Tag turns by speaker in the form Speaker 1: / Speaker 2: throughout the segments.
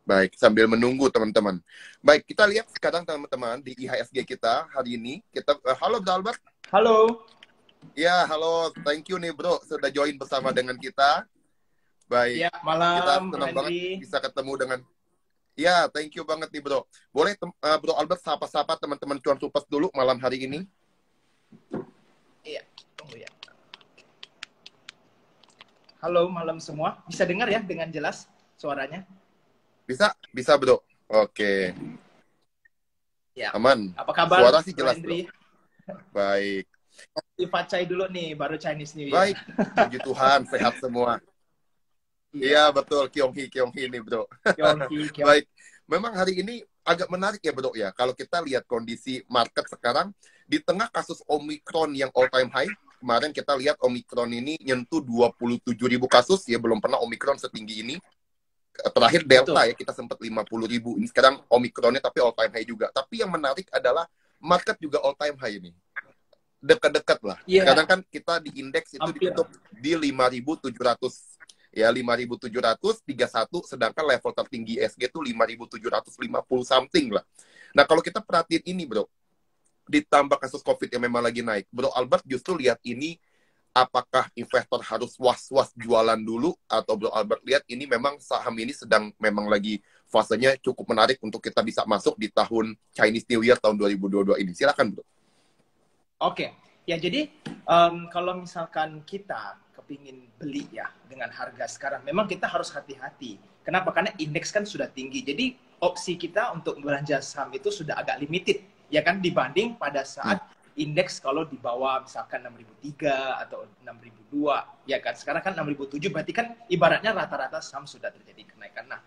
Speaker 1: Baik, sambil menunggu teman-teman. Baik, kita lihat sekarang teman-teman di IHSG kita hari ini. Halo Bro Albert.
Speaker 2: Halo.
Speaker 1: Ya, halo. Thank you nih Bro sudah join bersama dengan kita. Baik.
Speaker 2: Ya,
Speaker 1: Kita
Speaker 2: malam Bro
Speaker 1: senang banget
Speaker 2: Henry.
Speaker 1: bisa ketemu dengan. Ya, thank you banget nih Bro. Boleh Bro Albert sapa-sapa teman-teman Cuan Supers dulu malam hari ini?
Speaker 2: Iya, tunggu ya. Halo malam semua. Bisa dengar ya dengan jelas suaranya?
Speaker 1: Bisa? Bisa Bro. Oke.
Speaker 2: Ya.
Speaker 1: Aman.
Speaker 2: Apa kabar
Speaker 1: Suara sih
Speaker 2: Bro
Speaker 1: jelas Bro.
Speaker 2: Henry?
Speaker 1: Baik.
Speaker 2: Dipacai dulu nih, baru Chinese New Year.
Speaker 1: Baik. Puji Tuhan, sehat semua. Iya, betul. Kyonghi nih Bro.
Speaker 2: Kyonghi.
Speaker 1: Baik. Memang hari ini agak menarik ya Bro ya. Kalau kita lihat kondisi market sekarang, di tengah kasus Omicron yang all time high, kemarin kita lihat Omicron ini nyentuh 27.000 kasus, ya belum pernah Omicron setinggi ini. Terakhir Delta
Speaker 2: Betul.
Speaker 1: ya, kita sempat 50.000. Ini sekarang Omicronnya tapi all time high juga. Tapi yang menarik adalah market juga all time high ini. Dekat-dekat lah.
Speaker 2: Iya.
Speaker 1: Sekarang kan kita di indeks itu
Speaker 2: Hampir.
Speaker 1: ditutup di 5.700. Ya 5.731, sedangkan level tertinggi SG itu 5.750 something lah. Nah kalau kita perhatiin ini Bro, ditambah kasus COVID yang memang lagi naik, Bro Albert justru lihat ini, apakah investor harus was-was jualan dulu, atau Bro Albert lihat ini memang saham ini sedang memang lagi fasenya cukup menarik untuk kita bisa masuk di tahun Chinese New Year tahun 2022 ini. Silakan Bro.
Speaker 2: Oke. Ya jadi kalau misalkan kita kepingin beli ya dengan harga sekarang, memang kita harus hati-hati. Kenapa? Karena indeks kan sudah tinggi. Jadi opsi kita untuk belanja saham itu sudah agak limited, ya kan, dibanding pada saat indeks kalau di bawah misalkan 6.003 atau 6.002, ya kan. Sekarang kan 6.007, berarti kan ibaratnya rata-rata saham sudah terjadi kenaikan. Nah,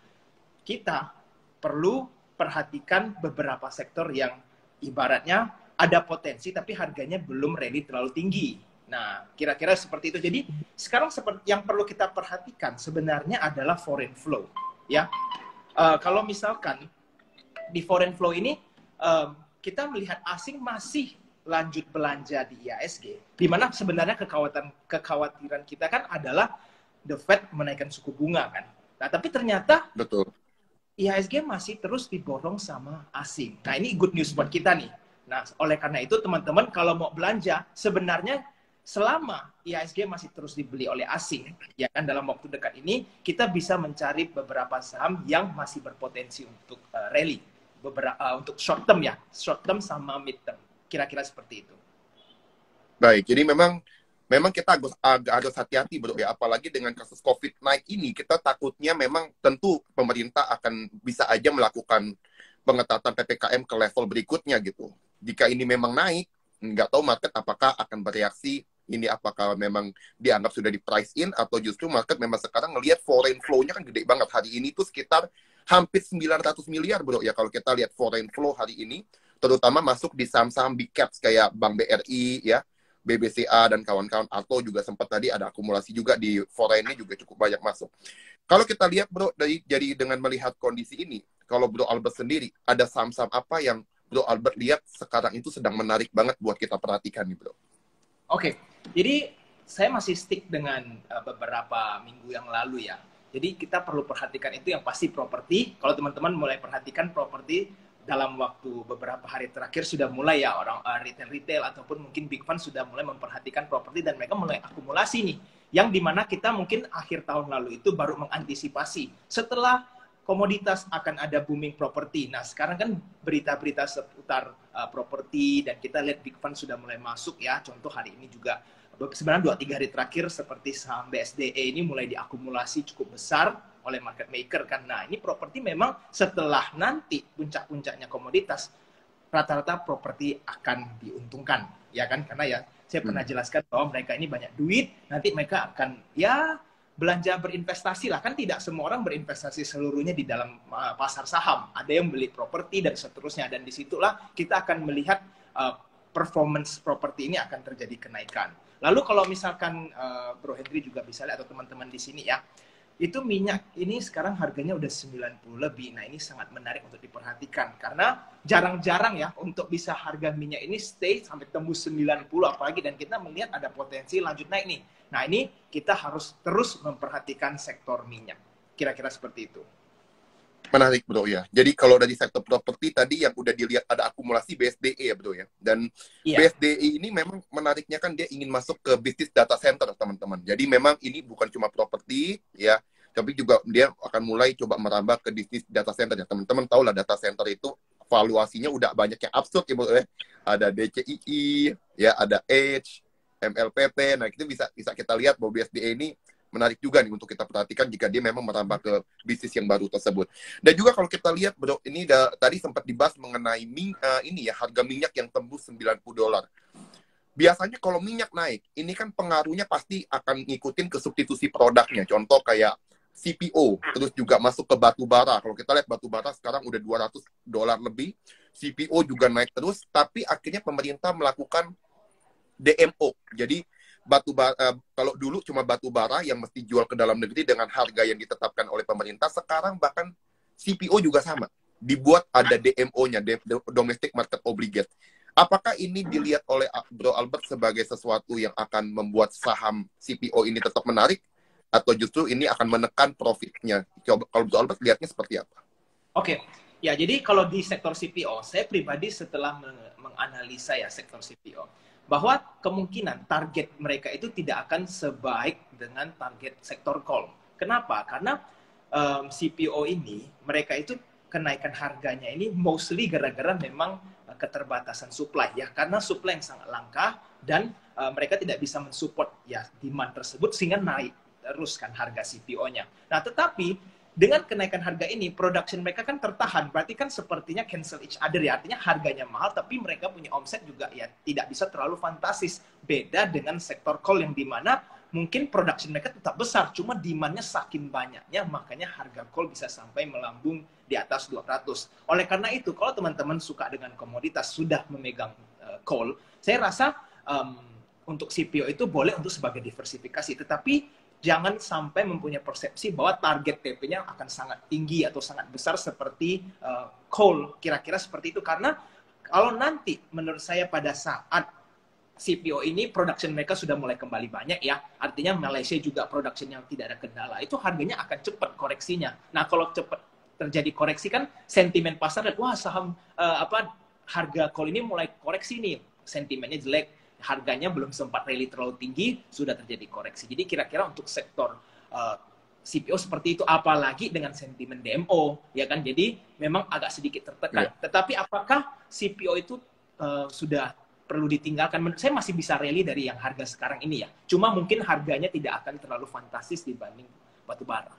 Speaker 2: kita perlu perhatikan beberapa sektor yang ibaratnya ada potensi tapi harganya belum rally terlalu tinggi. Nah, kira-kira seperti itu. Jadi, sekarang yang perlu kita perhatikan sebenarnya adalah foreign flow, ya. Kalau misalkan di foreign flow ini kita melihat asing masih lanjut belanja di IHSG, di mana sebenarnya kekhawatiran kita kan adalah the Fed menaikkan suku bunga kan. Nah, tapi ternyata
Speaker 1: Betul.
Speaker 2: IHSG masih terus diborong sama asing. Nah, ini good news buat kita nih. Nah, oleh karena itu teman-teman kalau mau belanja, sebenarnya selama IHSG masih terus dibeli oleh asing, ya kan, dalam waktu dekat ini kita bisa mencari beberapa saham yang masih berpotensi untuk rally, untuk short term ya, short term sama mid term. Kira-kira seperti itu.
Speaker 1: Baik, jadi memang kita harus hati-hati Bro ya, apalagi dengan kasus COVID naik ini, kita takutnya memang tentu pemerintah akan bisa aja melakukan pengetatan PPKM ke level berikutnya gitu. Jika ini memang naik, nggak tahu market apakah akan bereaksi, ini apakah memang dianggap sudah di price in, atau justru market memang sekarang ngelihat foreign flow-nya kan gede banget. Hari ini tuh sekitar hampir 900 miliar Bro ya, kalau kita lihat foreign flow hari ini, terutama masuk di saham-saham big caps kayak Bank BRI ya, BBCA dan kawan-kawan, atau juga sempat tadi ada akumulasi juga di foreign-nya juga cukup banyak masuk. Kalau kita lihat Bro, jadi dengan melihat kondisi ini, kalau Bro Albert sendiri, ada saham-saham apa yang Bro Albert lihat sekarang itu sedang menarik banget buat kita perhatikan nih Bro?
Speaker 2: Oke, jadi saya masih stick dengan beberapa minggu yang lalu ya. Jadi kita perlu perhatikan itu yang pasti properti. Kalau teman-teman mulai perhatikan properti dalam waktu beberapa hari terakhir sudah mulai ya, orang retail ataupun mungkin big fund sudah mulai memperhatikan properti dan mereka mulai akumulasi nih. Yang dimana kita mungkin akhir tahun lalu itu baru mengantisipasi setelah komoditas akan ada booming properti. Nah, sekarang kan berita-berita seputar properti dan kita lihat big fund sudah mulai masuk ya. Contoh hari ini juga sebenarnya 2-3 hari terakhir seperti saham BSDE ini mulai diakumulasi cukup besar oleh market maker kan. Nah, ini properti memang setelah nanti puncak-puncaknya komoditas, rata-rata properti akan diuntungkan, ya kan? Karena ya saya pernah jelaskan bahwa mereka ini banyak duit, nanti mereka akan ya belanja berinvestasi lah, kan tidak semua orang berinvestasi seluruhnya di dalam pasar saham. Ada yang beli properti dan seterusnya, dan disitulah kita akan melihat performance properti ini akan terjadi kenaikan. Lalu kalau misalkan Bro Henry juga bisa lihat atau teman-teman di sini ya, itu minyak ini sekarang harganya udah 90 lebih. Nah, ini sangat menarik untuk diperhatikan karena jarang-jarang ya untuk bisa harga minyak ini stay sampai tembus 90 apalagi, dan kita melihat ada potensi lanjut naik nih. Nah, ini kita harus terus memperhatikan sektor minyak. Kira-kira seperti itu.
Speaker 1: Menarik bro ya. Jadi kalau dari sektor properti tadi yang udah dilihat ada akumulasi BSDE ya bro ya. Dan
Speaker 2: Iya,
Speaker 1: BSDE ini memang menariknya kan dia ingin masuk ke bisnis data center teman-teman. Jadi memang ini bukan cuma properti ya, tapi juga dia akan mulai coba merambah ke bisnis data center ya. Teman-teman tahu lah data center itu valuasinya udah banyak yang absurd ya bro ya. Ada DCII, ya ada Edge, MLPT. Nah itu bisa bisa kita lihat bahwa BSDE ini menarik juga nih untuk kita perhatikan jika dia memang merambah ke bisnis yang baru tersebut. Dan juga kalau kita lihat bro, ini tadi sempat dibahas mengenai ini ya harga minyak yang tembus $90. Biasanya kalau minyak naik, ini kan pengaruhnya pasti akan ngikutin ke substitusi produknya. Contoh kayak CPO, terus juga masuk ke batu bara. Kalau kita lihat batu bara sekarang udah $200 lebih, CPO juga naik terus, tapi akhirnya pemerintah melakukan DMO. Jadi batu bara, kalau dulu cuma batu bara yang mesti jual ke dalam negeri dengan harga yang ditetapkan oleh pemerintah, sekarang bahkan CPO juga sama. Dibuat ada DMO-nya, Domestic Market Obligate. Apakah ini dilihat oleh Bro Albert sebagai sesuatu yang akan membuat saham CPO ini tetap menarik, atau justru ini akan menekan profitnya? Coba kalau Bro Albert lihatnya seperti apa?
Speaker 2: oke. Ya, jadi kalau di sektor CPO, saya pribadi setelah menganalisa ya sektor CPO, bahwa kemungkinan target mereka itu tidak akan sebaik dengan target sektor coal. Kenapa? Karena CPO ini, mereka itu kenaikan harganya ini mostly gara-gara memang keterbatasan supply ya, karena supply yang sangat langka dan mereka tidak bisa mensupport ya demand tersebut sehingga naik terus kan harga CPO-nya. Nah, tetapi dengan kenaikan harga ini, production mereka kan tertahan. Berarti kan sepertinya cancel each other ya. Artinya harganya mahal, tapi mereka punya omset juga ya tidak bisa terlalu fantastis. Beda dengan sektor coal yang dimana mungkin production mereka tetap besar, cuma demand-nya saking banyaknya, makanya harga coal bisa sampai melambung di atas 200. Oleh karena itu, kalau teman-teman suka dengan komoditas, sudah memegang coal, saya rasa untuk CPO itu boleh untuk sebagai diversifikasi. Tetapi jangan sampai mempunyai persepsi bahwa target TP-nya akan sangat tinggi atau sangat besar seperti coal, kira-kira seperti itu. Karena kalau nanti menurut saya pada saat CPO ini production mereka sudah mulai kembali banyak ya, artinya Malaysia juga production yang tidak ada kendala, itu harganya akan cepat koreksinya. Nah kalau cepat terjadi koreksi kan sentimen pasar, wah saham harga coal ini mulai koreksi nih, sentimennya jelek, harganya belum sempat rally terlalu tinggi, sudah terjadi koreksi. Jadi kira-kira untuk sektor CPO seperti itu, apalagi dengan sentimen DMO, ya kan? Jadi memang agak sedikit tertekan.
Speaker 1: Ya.
Speaker 2: Tetapi apakah CPO itu sudah perlu ditinggalkan? Menurut saya masih bisa rally dari yang harga sekarang ini ya. Cuma mungkin harganya tidak akan terlalu fantastis dibanding batu bara.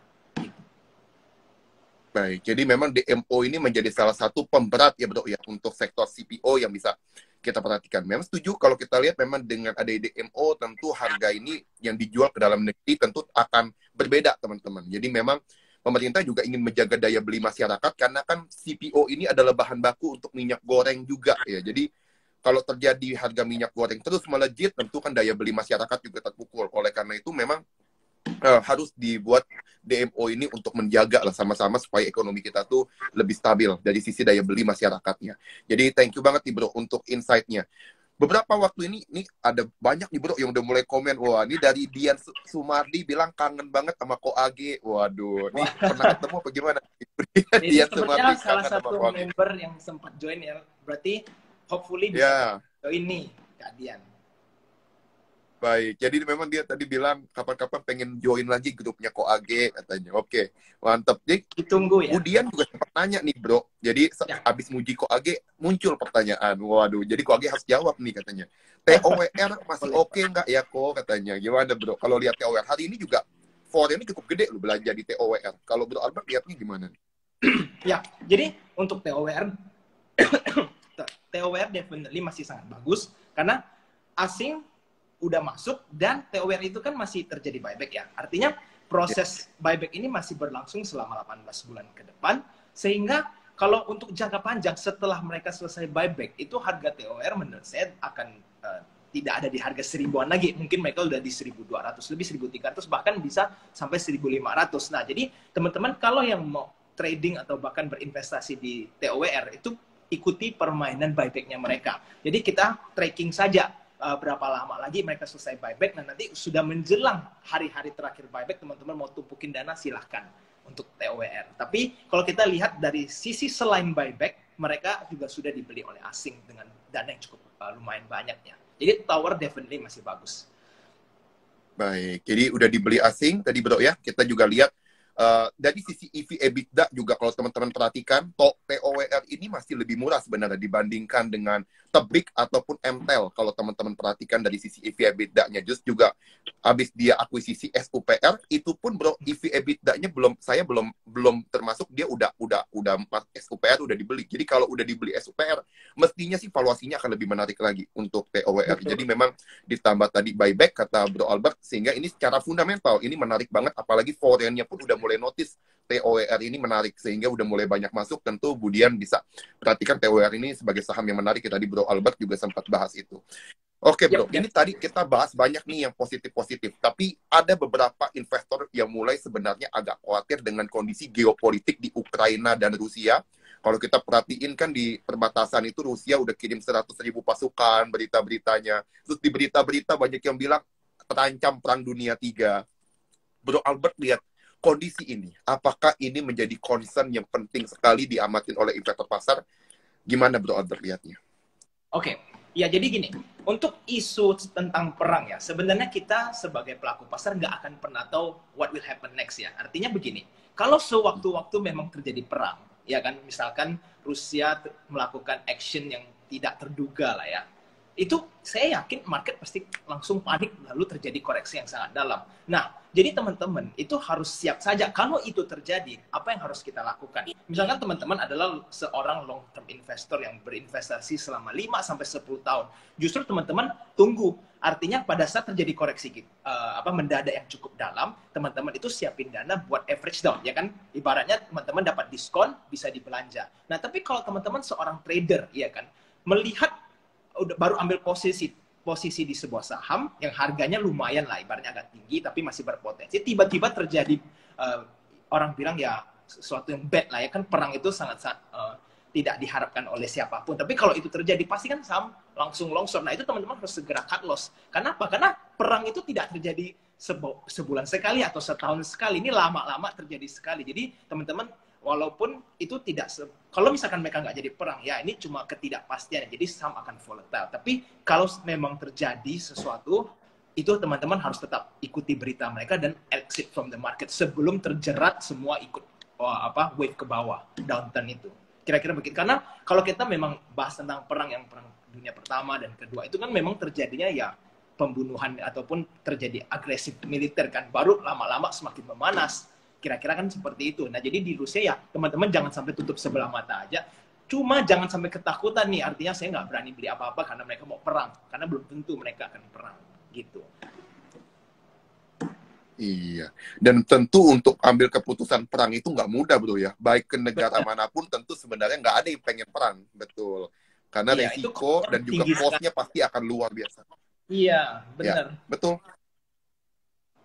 Speaker 1: Baik, jadi memang DMO ini menjadi salah satu pemberat ya bro ya untuk sektor CPO yang bisa kita perhatikan. Memang setuju kalau kita lihat memang dengan ada DMO tentu harga ini yang dijual ke dalam negeri tentu akan berbeda teman-teman. Jadi memang pemerintah juga ingin menjaga daya beli masyarakat karena kan CPO ini adalah bahan baku untuk minyak goreng juga ya. Jadi kalau terjadi harga minyak goreng terus melejit tentu kan daya beli masyarakat juga terpukul. Oleh karena itu memang harus dibuat DMO ini untuk menjaga lah sama-sama supaya ekonomi kita tuh lebih stabil dari sisi daya beli masyarakatnya. Jadi thank you banget nih bro untuk insight-nya. Beberapa waktu ini ada banyak nih bro yang udah mulai komen. Wah ini dari Dian Sumardi bilang kangen banget sama Koage. Waduh, ini pernah ketemu apa gimana?
Speaker 2: Ini
Speaker 1: Dian
Speaker 2: sepertinya
Speaker 1: Sumardi
Speaker 2: salah
Speaker 1: kangen sama
Speaker 2: satu
Speaker 1: Koage.
Speaker 2: member yang sempat join ya. Berarti hopefully bisa
Speaker 1: Ya,
Speaker 2: join nih Kak Dian.
Speaker 1: baik. Jadi memang dia tadi bilang kapan-kapan pengen join lagi grupnya Koage katanya. Oke, mantap. Jadi
Speaker 2: Ditunggu ya.
Speaker 1: Budian juga sempat nanya nih bro. Jadi
Speaker 2: Ya.
Speaker 1: abis muji Koage muncul pertanyaan. Waduh, jadi Koage harus jawab nih katanya. TOWR masih
Speaker 2: Boleh.
Speaker 1: oke nggak ya Ko katanya. Gimana bro? Kalau lihat TOWR hari ini juga for ini cukup gede loh belanja di TOWR. Kalau bro Albert lihatnya gimana?
Speaker 2: Ya, jadi untuk TOWR, TOWR definitely masih sangat bagus karena asing udah masuk dan TOWR itu kan masih terjadi buyback ya. Artinya proses buyback ini masih berlangsung selama 18 bulan ke depan sehingga kalau untuk jangka panjang setelah mereka selesai buyback itu harga TOWR menurut saya akan tidak ada di harga 1000-an lagi. Mungkin mereka udah di 1200 lebih 1300 bahkan bisa sampai 1500. Nah, jadi teman-teman kalau yang mau trading atau bahkan berinvestasi di TOWR itu ikuti permainan buybacknya mereka. Jadi kita tracking saja berapa lama lagi mereka selesai buyback. Nah nanti sudah menjelang hari-hari terakhir buyback, teman-teman mau tumpukin dana silahkan untuk TOWR. Tapi kalau kita lihat dari sisi selain buyback, mereka juga sudah dibeli oleh asing dengan dana yang cukup lumayan banyaknya. Jadi tower definitely masih bagus.
Speaker 1: Baik, jadi udah dibeli asing tadi bro ya. Kita juga lihat dari sisi EV EBITDA juga kalau teman-teman perhatikan, TOWR ini masih lebih murah sebenarnya dibandingkan dengan Tebik ataupun MTEL. Kalau teman-teman perhatikan dari sisi EV EBITDA-nya, just juga habis dia akuisisi SUPR, itu pun bro EV EBITDA-nya belum termasuk dia udah SUPR udah dibeli. Jadi kalau udah dibeli SUPR, mestinya sih valuasinya akan lebih menarik lagi untuk TOWR.
Speaker 2: Betul.
Speaker 1: Jadi memang ditambah tadi buyback kata Bro Albert, sehingga ini secara fundamental ini menarik banget, apalagi foreign-nya pun udah mulai notice TOWR ini menarik, sehingga udah mulai banyak masuk. Tentu Budian bisa perhatikan TOWR ini sebagai saham yang menarik. Tadi Bro Albert juga sempat bahas itu. Oke bro, ini tadi kita bahas banyak nih yang positif-positif, tapi ada beberapa investor yang mulai sebenarnya agak khawatir dengan kondisi geopolitik di Ukraina dan Rusia. Kalau kita perhatiin kan di perbatasan itu Rusia udah kirim 100.000 pasukan, berita-beritanya. Terus di berita-berita banyak yang bilang terancam perang dunia 3. Bro Albert lihat kondisi ini, apakah ini menjadi concern yang penting sekali diamatin oleh investor pasar? Gimana Bro Albert lihatnya?
Speaker 2: Oke, ya jadi gini, untuk isu tentang perang ya, sebenarnya kita sebagai pelaku pasar nggak akan pernah tahu what will happen next ya. Artinya begini, kalau sewaktu-waktu memang terjadi perang, ya kan, misalkan Rusia melakukan action yang tidak terduga lah ya, itu saya yakin market pasti langsung panik, lalu terjadi koreksi yang sangat dalam. Nah, jadi teman-teman itu harus siap saja kalau itu terjadi, apa yang harus kita lakukan. Misalkan teman-teman adalah seorang long term investor yang berinvestasi selama 5-10 tahun. Justru teman-teman tunggu. Artinya pada saat terjadi koreksi mendadak yang cukup dalam, teman-teman itu siapin dana buat average down, ya kan? Ibaratnya teman-teman dapat diskon, bisa dibelanja. Nah, tapi kalau teman-teman seorang trader, ya kan, melihat udah baru ambil posisi di sebuah saham yang harganya lumayan lah, ibaratnya agak tinggi tapi masih berpotensi, tiba-tiba terjadi orang bilang ya sesuatu yang bad lah ya kan, perang itu sangat tidak diharapkan oleh siapapun, tapi kalau itu terjadi pasti kan saham langsung longsor. Nah itu teman-teman harus segera cut loss. Kenapa? Karena perang itu tidak terjadi sebulan sekali atau setahun sekali, ini lama-lama terjadi sekali. Jadi teman-teman walaupun itu tidak kalau misalkan mereka nggak jadi perang ya ini cuma ketidakpastian, jadi saham akan volatile. Tapi kalau memang terjadi sesuatu itu teman-teman harus tetap ikuti berita mereka dan exit from the market sebelum terjerat semua ikut wave ke bawah, downturn itu. Kira-kira begitu. Karena kalau kita memang bahas tentang perang dunia pertama dan kedua itu kan memang terjadinya ya pembunuhan ataupun terjadi agresif militer kan, baru lama-lama semakin memanas. Kira-kira kan seperti itu. Nah, jadi di Rusia ya, teman-teman jangan sampai tutup sebelah mata aja. Cuma jangan sampai ketakutan nih. Artinya saya nggak berani beli apa-apa karena mereka mau perang. Karena belum tentu mereka akan perang. Gitu.
Speaker 1: Iya. Dan tentu untuk ambil keputusan perang itu nggak mudah, bro ya. Baik ke negara manapun tentu sebenarnya nggak ada yang pengen perang. Betul. Karena
Speaker 2: iya,
Speaker 1: resiko dan juga cost-nya pasti akan luar biasa.
Speaker 2: Iya, benar.
Speaker 1: Ya, betul.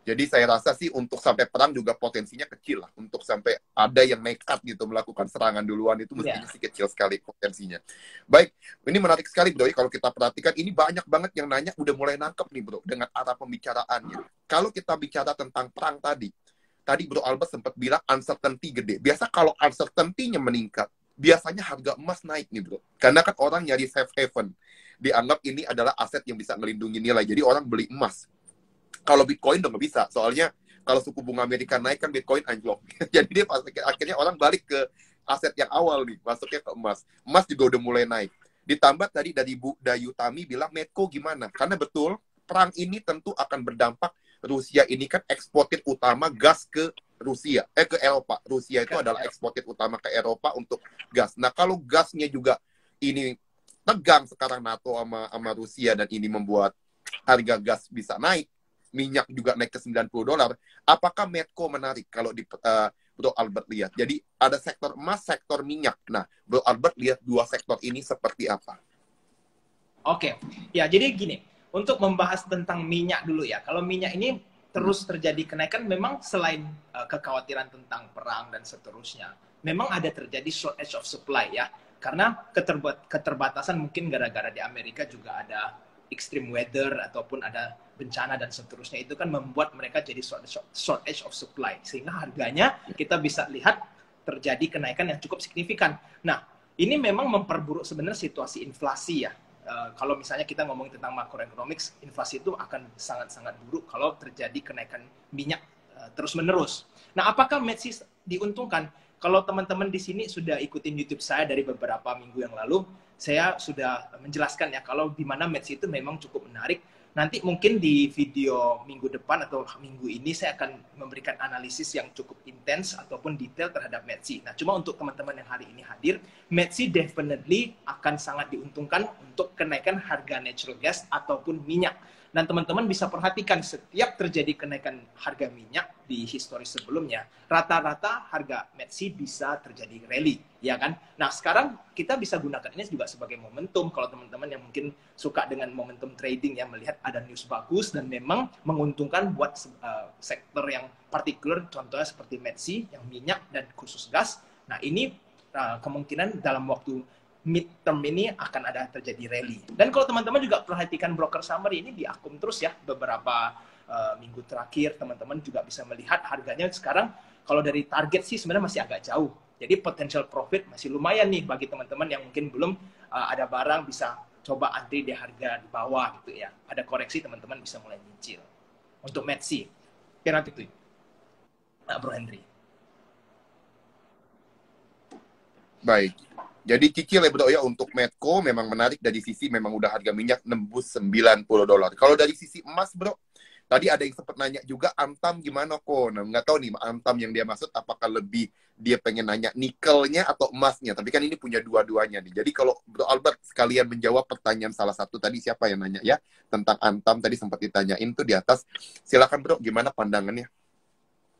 Speaker 1: Jadi saya rasa sih untuk sampai perang juga potensinya kecil lah. Untuk sampai ada yang nekat gitu melakukan serangan duluan itu mestinya sih kecil sekali potensinya. Baik, ini menarik sekali bro. Kalau kita perhatikan ini banyak banget yang nanya udah mulai nangkep nih bro dengan arah pembicaraannya. Kalau kita bicara tentang perang tadi bro Albert sempat bilang uncertainty gede. Biasa kalau uncertainty-nya meningkat, biasanya harga emas naik nih bro. Karena kan orang nyari safe haven. Dianggap ini adalah aset yang bisa melindungi nilai. Jadi orang beli emas. Kalau Bitcoin udah nggak bisa, soalnya kalau suku bunga Amerika naik kan Bitcoin anjlok. Jadi dia akhirnya orang balik ke aset yang awal nih, masuknya ke emas. Emas juga udah mulai naik. Ditambah tadi dari Bu Dayutami bilang Medco gimana? Karena betul perang ini tentu akan berdampak. Rusia ini kan eksportir utama gas ke Rusia, ke Eropa. Rusia itu adalah eksportir utama ke Eropa untuk gas. Nah kalau gasnya juga ini tegang sekarang NATO sama Rusia dan ini membuat harga gas bisa naik. Minyak juga naik ke $90. Apakah Medco menarik kalau di Bro Albert lihat? Jadi ada sektor emas, sektor minyak. Nah, Bro Albert lihat dua sektor ini seperti apa?
Speaker 2: Oke, ya jadi gini, untuk membahas tentang minyak dulu ya. Kalau minyak ini terus terjadi kenaikan, memang selain kekhawatiran tentang perang dan seterusnya, memang ada terjadi shortage of supply ya. Karena keterbatasan mungkin gara-gara di Amerika juga ada extreme weather ataupun ada bencana dan seterusnya itu kan membuat mereka jadi shortage of supply, sehingga harganya kita bisa lihat terjadi kenaikan yang cukup signifikan. Nah, ini memang memperburuk sebenarnya situasi inflasi ya. Kalau misalnya kita ngomongin tentang macroeconomics, inflasi itu akan sangat-sangat buruk kalau terjadi kenaikan minyak terus-menerus. Nah, apakah Metsi diuntungkan? Kalau teman-teman di sini sudah ikutin YouTube saya dari beberapa minggu yang lalu, saya sudah menjelaskan ya kalau di mana Metsi itu memang cukup menarik. Nanti mungkin di video minggu depan atau minggu ini saya akan memberikan analisis yang cukup intens ataupun detail terhadap Metsi. Nah, cuma untuk teman-teman yang hari ini hadir, Metsi definitely akan sangat diuntungkan untuk kenaikan harga natural gas ataupun minyak. Dan teman-teman bisa perhatikan setiap terjadi kenaikan harga minyak di histori sebelumnya, rata-rata harga Metsi bisa terjadi rally, ya kan? Nah, sekarang kita bisa gunakan ini juga sebagai momentum. Kalau teman-teman yang mungkin suka dengan momentum trading, ya melihat ada news bagus dan memang menguntungkan buat sektor yang partikular, contohnya seperti Metsi, yang minyak dan khusus gas. Nah, ini kemungkinan dalam waktu midterm ini akan ada terjadi rally. Dan kalau teman-teman juga perhatikan broker summary ini diakum terus ya beberapa minggu terakhir, teman-teman juga bisa melihat harganya sekarang kalau dari target sih sebenarnya masih agak jauh. Jadi potential profit masih lumayan nih bagi teman-teman yang mungkin belum ada barang, bisa coba antri di harga di bawah gitu ya. Ada koreksi, teman-teman bisa mulai nyicil. Untuk Metsi, kira itu. Nah, Bro Henry.
Speaker 1: Baik. Jadi cicil ya bro ya untuk Medco memang menarik dari sisi memang udah harga minyak nembus $90. Kalau dari sisi emas bro, tadi ada yang sempat nanya juga Antam gimana kok. Nah, nggak tahu nih Antam yang dia maksud apakah lebih dia pengen nanya nikelnya atau emasnya. Tapi kan ini punya dua-duanya nih. Jadi kalau Bro Albert sekalian menjawab pertanyaan salah satu tadi siapa yang nanya ya tentang Antam tadi sempat ditanyain tuh di atas. Silakan bro, gimana pandangannya?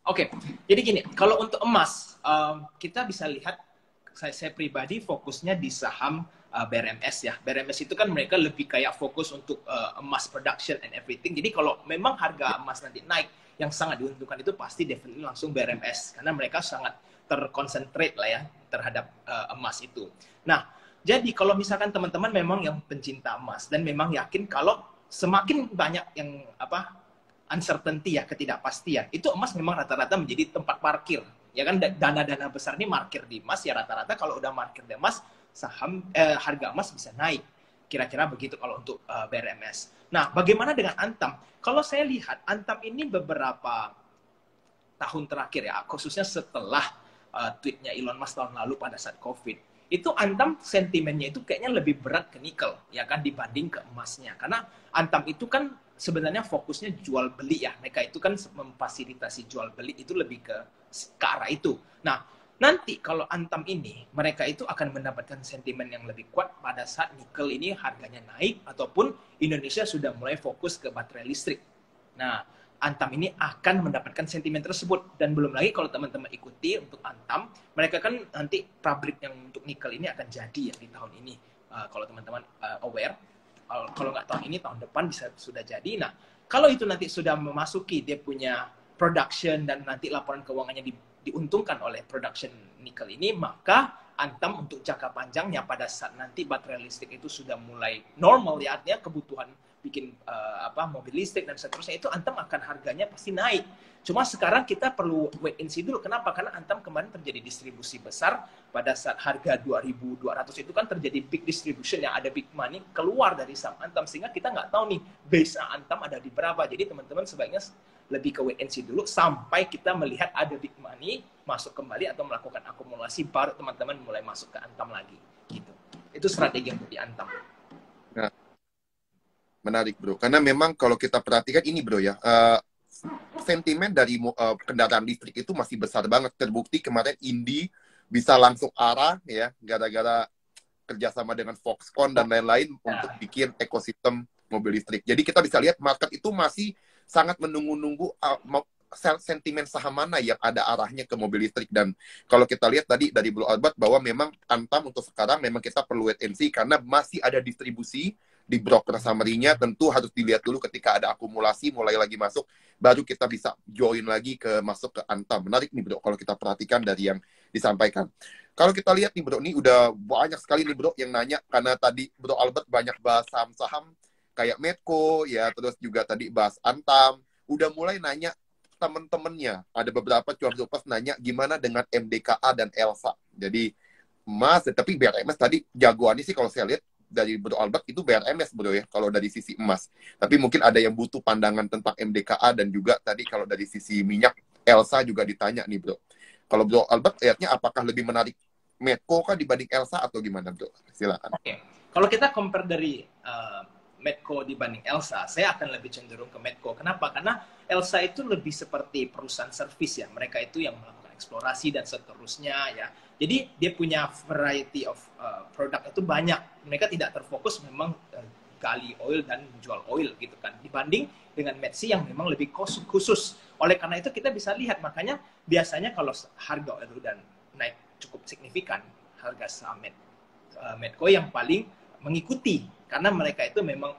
Speaker 2: Oke, jadi gini, kalau untuk emas kita bisa lihat. Saya pribadi fokusnya di saham BRMS ya. BRMS itu kan mereka lebih kayak fokus untuk emas production and everything. Jadi kalau memang harga emas nanti naik, yang sangat diuntungkan itu pasti definitely langsung BRMS. Karena mereka sangat terkonsentrate lah ya terhadap emas itu. Nah, jadi kalau misalkan teman-teman memang yang pencinta emas dan memang yakin kalau semakin banyak yang uncertainty ya, ketidakpastian, itu emas memang rata-rata menjadi tempat parkir. Ya kan dana-dana besar ini parkir di emas ya rata-rata kalau udah parkir di emas harga emas bisa naik. Kira-kira begitu kalau untuk BRMS. Nah, bagaimana dengan Antam? Kalau saya lihat Antam ini beberapa tahun terakhir ya, khususnya setelah tweetnya Elon Musk tahun lalu pada saat COVID, itu Antam sentimennya itu kayaknya lebih berat ke nikel ya kan dibanding ke emasnya. Karena Antam itu kan sebenarnya fokusnya jual beli ya. Mereka itu kan memfasilitasi jual beli itu lebih ke arah itu. Nah, nanti kalau Antam ini, mereka itu akan mendapatkan sentimen yang lebih kuat pada saat nikel ini harganya naik, ataupun Indonesia sudah mulai fokus ke baterai listrik. Nah, Antam ini akan mendapatkan sentimen tersebut. Dan belum lagi kalau teman-teman ikuti untuk Antam, mereka kan nanti pabrik yang untuk nikel ini akan jadi ya di tahun ini. Kalau teman-teman aware, kalau nggak tahun ini, tahun depan bisa sudah jadi. Nah, kalau itu nanti sudah memasuki dia punya production dan nanti laporan keuangannya diuntungkan oleh production nikel ini, maka Antam untuk jangka panjangnya pada saat nanti baterai listrik itu sudah mulai normal ya, artinya kebutuhan bikin mobil listrik dan seterusnya, itu Antam akan harganya pasti naik. Cuma sekarang kita perlu wait and see dulu. Kenapa? Karena Antam kemarin terjadi distribusi besar pada saat harga 2.200 itu kan terjadi big distribution yang ada big money keluar dari saham Antam, sehingga kita nggak tahu nih base Antam ada di berapa. Jadi teman-teman sebaiknya lebih ke wait and see dulu sampai kita melihat ada big money masuk kembali atau melakukan akumulasi, baru teman-teman mulai masuk ke Antam lagi. Gitu. Itu strategi untuk di Antam.
Speaker 1: Nah, menarik bro, karena memang kalau kita perhatikan ini bro ya, sentimen dari kendaraan listrik itu masih besar banget. Terbukti kemarin Indi bisa langsung arah ya gara-gara kerjasama dengan Foxconn dan lain-lain untuk bikin ekosistem mobil listrik. Jadi kita bisa lihat market itu masih sangat menunggu-nunggu sentimen saham mana yang ada arahnya ke mobil listrik. Dan kalau kita lihat tadi dari Bro Albert bahwa memang Antam untuk sekarang memang kita perlu wait and see karena masih ada distribusi di broker summary-nya. Tentu harus dilihat dulu ketika ada akumulasi mulai lagi masuk, baru kita bisa join lagi masuk ke Antam. Menarik nih bro kalau kita perhatikan dari yang disampaikan. Kalau kita lihat nih bro, ini udah banyak sekali nih bro yang nanya, karena tadi Bro Albert banyak bahas saham-saham. kayak Medco ya, terus juga tadi bahas Antam, udah mulai nanya temen-temennya. Ada beberapa cuan pas nanya gimana dengan MDKA dan Elsa. Jadi emas, tapi BRMS tadi jagoannya sih kalau saya lihat dari Bro Albert itu BRMS bro ya, kalau dari sisi emas. Tapi mungkin ada yang butuh pandangan tentang MDKA dan juga tadi kalau dari sisi minyak, Elsa juga ditanya nih bro. Kalau Bro Albert lihatnya apakah lebih menarik Medco kah dibanding Elsa atau gimana bro? Silakan.
Speaker 2: Oke. Kalau kita compare dari Medco dibanding Elsa, saya akan lebih cenderung ke Medco. Kenapa? Karena Elsa itu lebih seperti perusahaan servis ya. Mereka itu yang melakukan eksplorasi dan seterusnya ya. Jadi dia punya variety of produk itu banyak. Mereka tidak terfokus memang gali oil dan jual oil gitu kan. Dibanding dengan Medsi yang memang lebih khusus. Oleh karena itu kita bisa lihat, makanya biasanya kalau harga oil udah naik cukup signifikan, harga saham Medco yang paling mengikuti. Karena mereka itu memang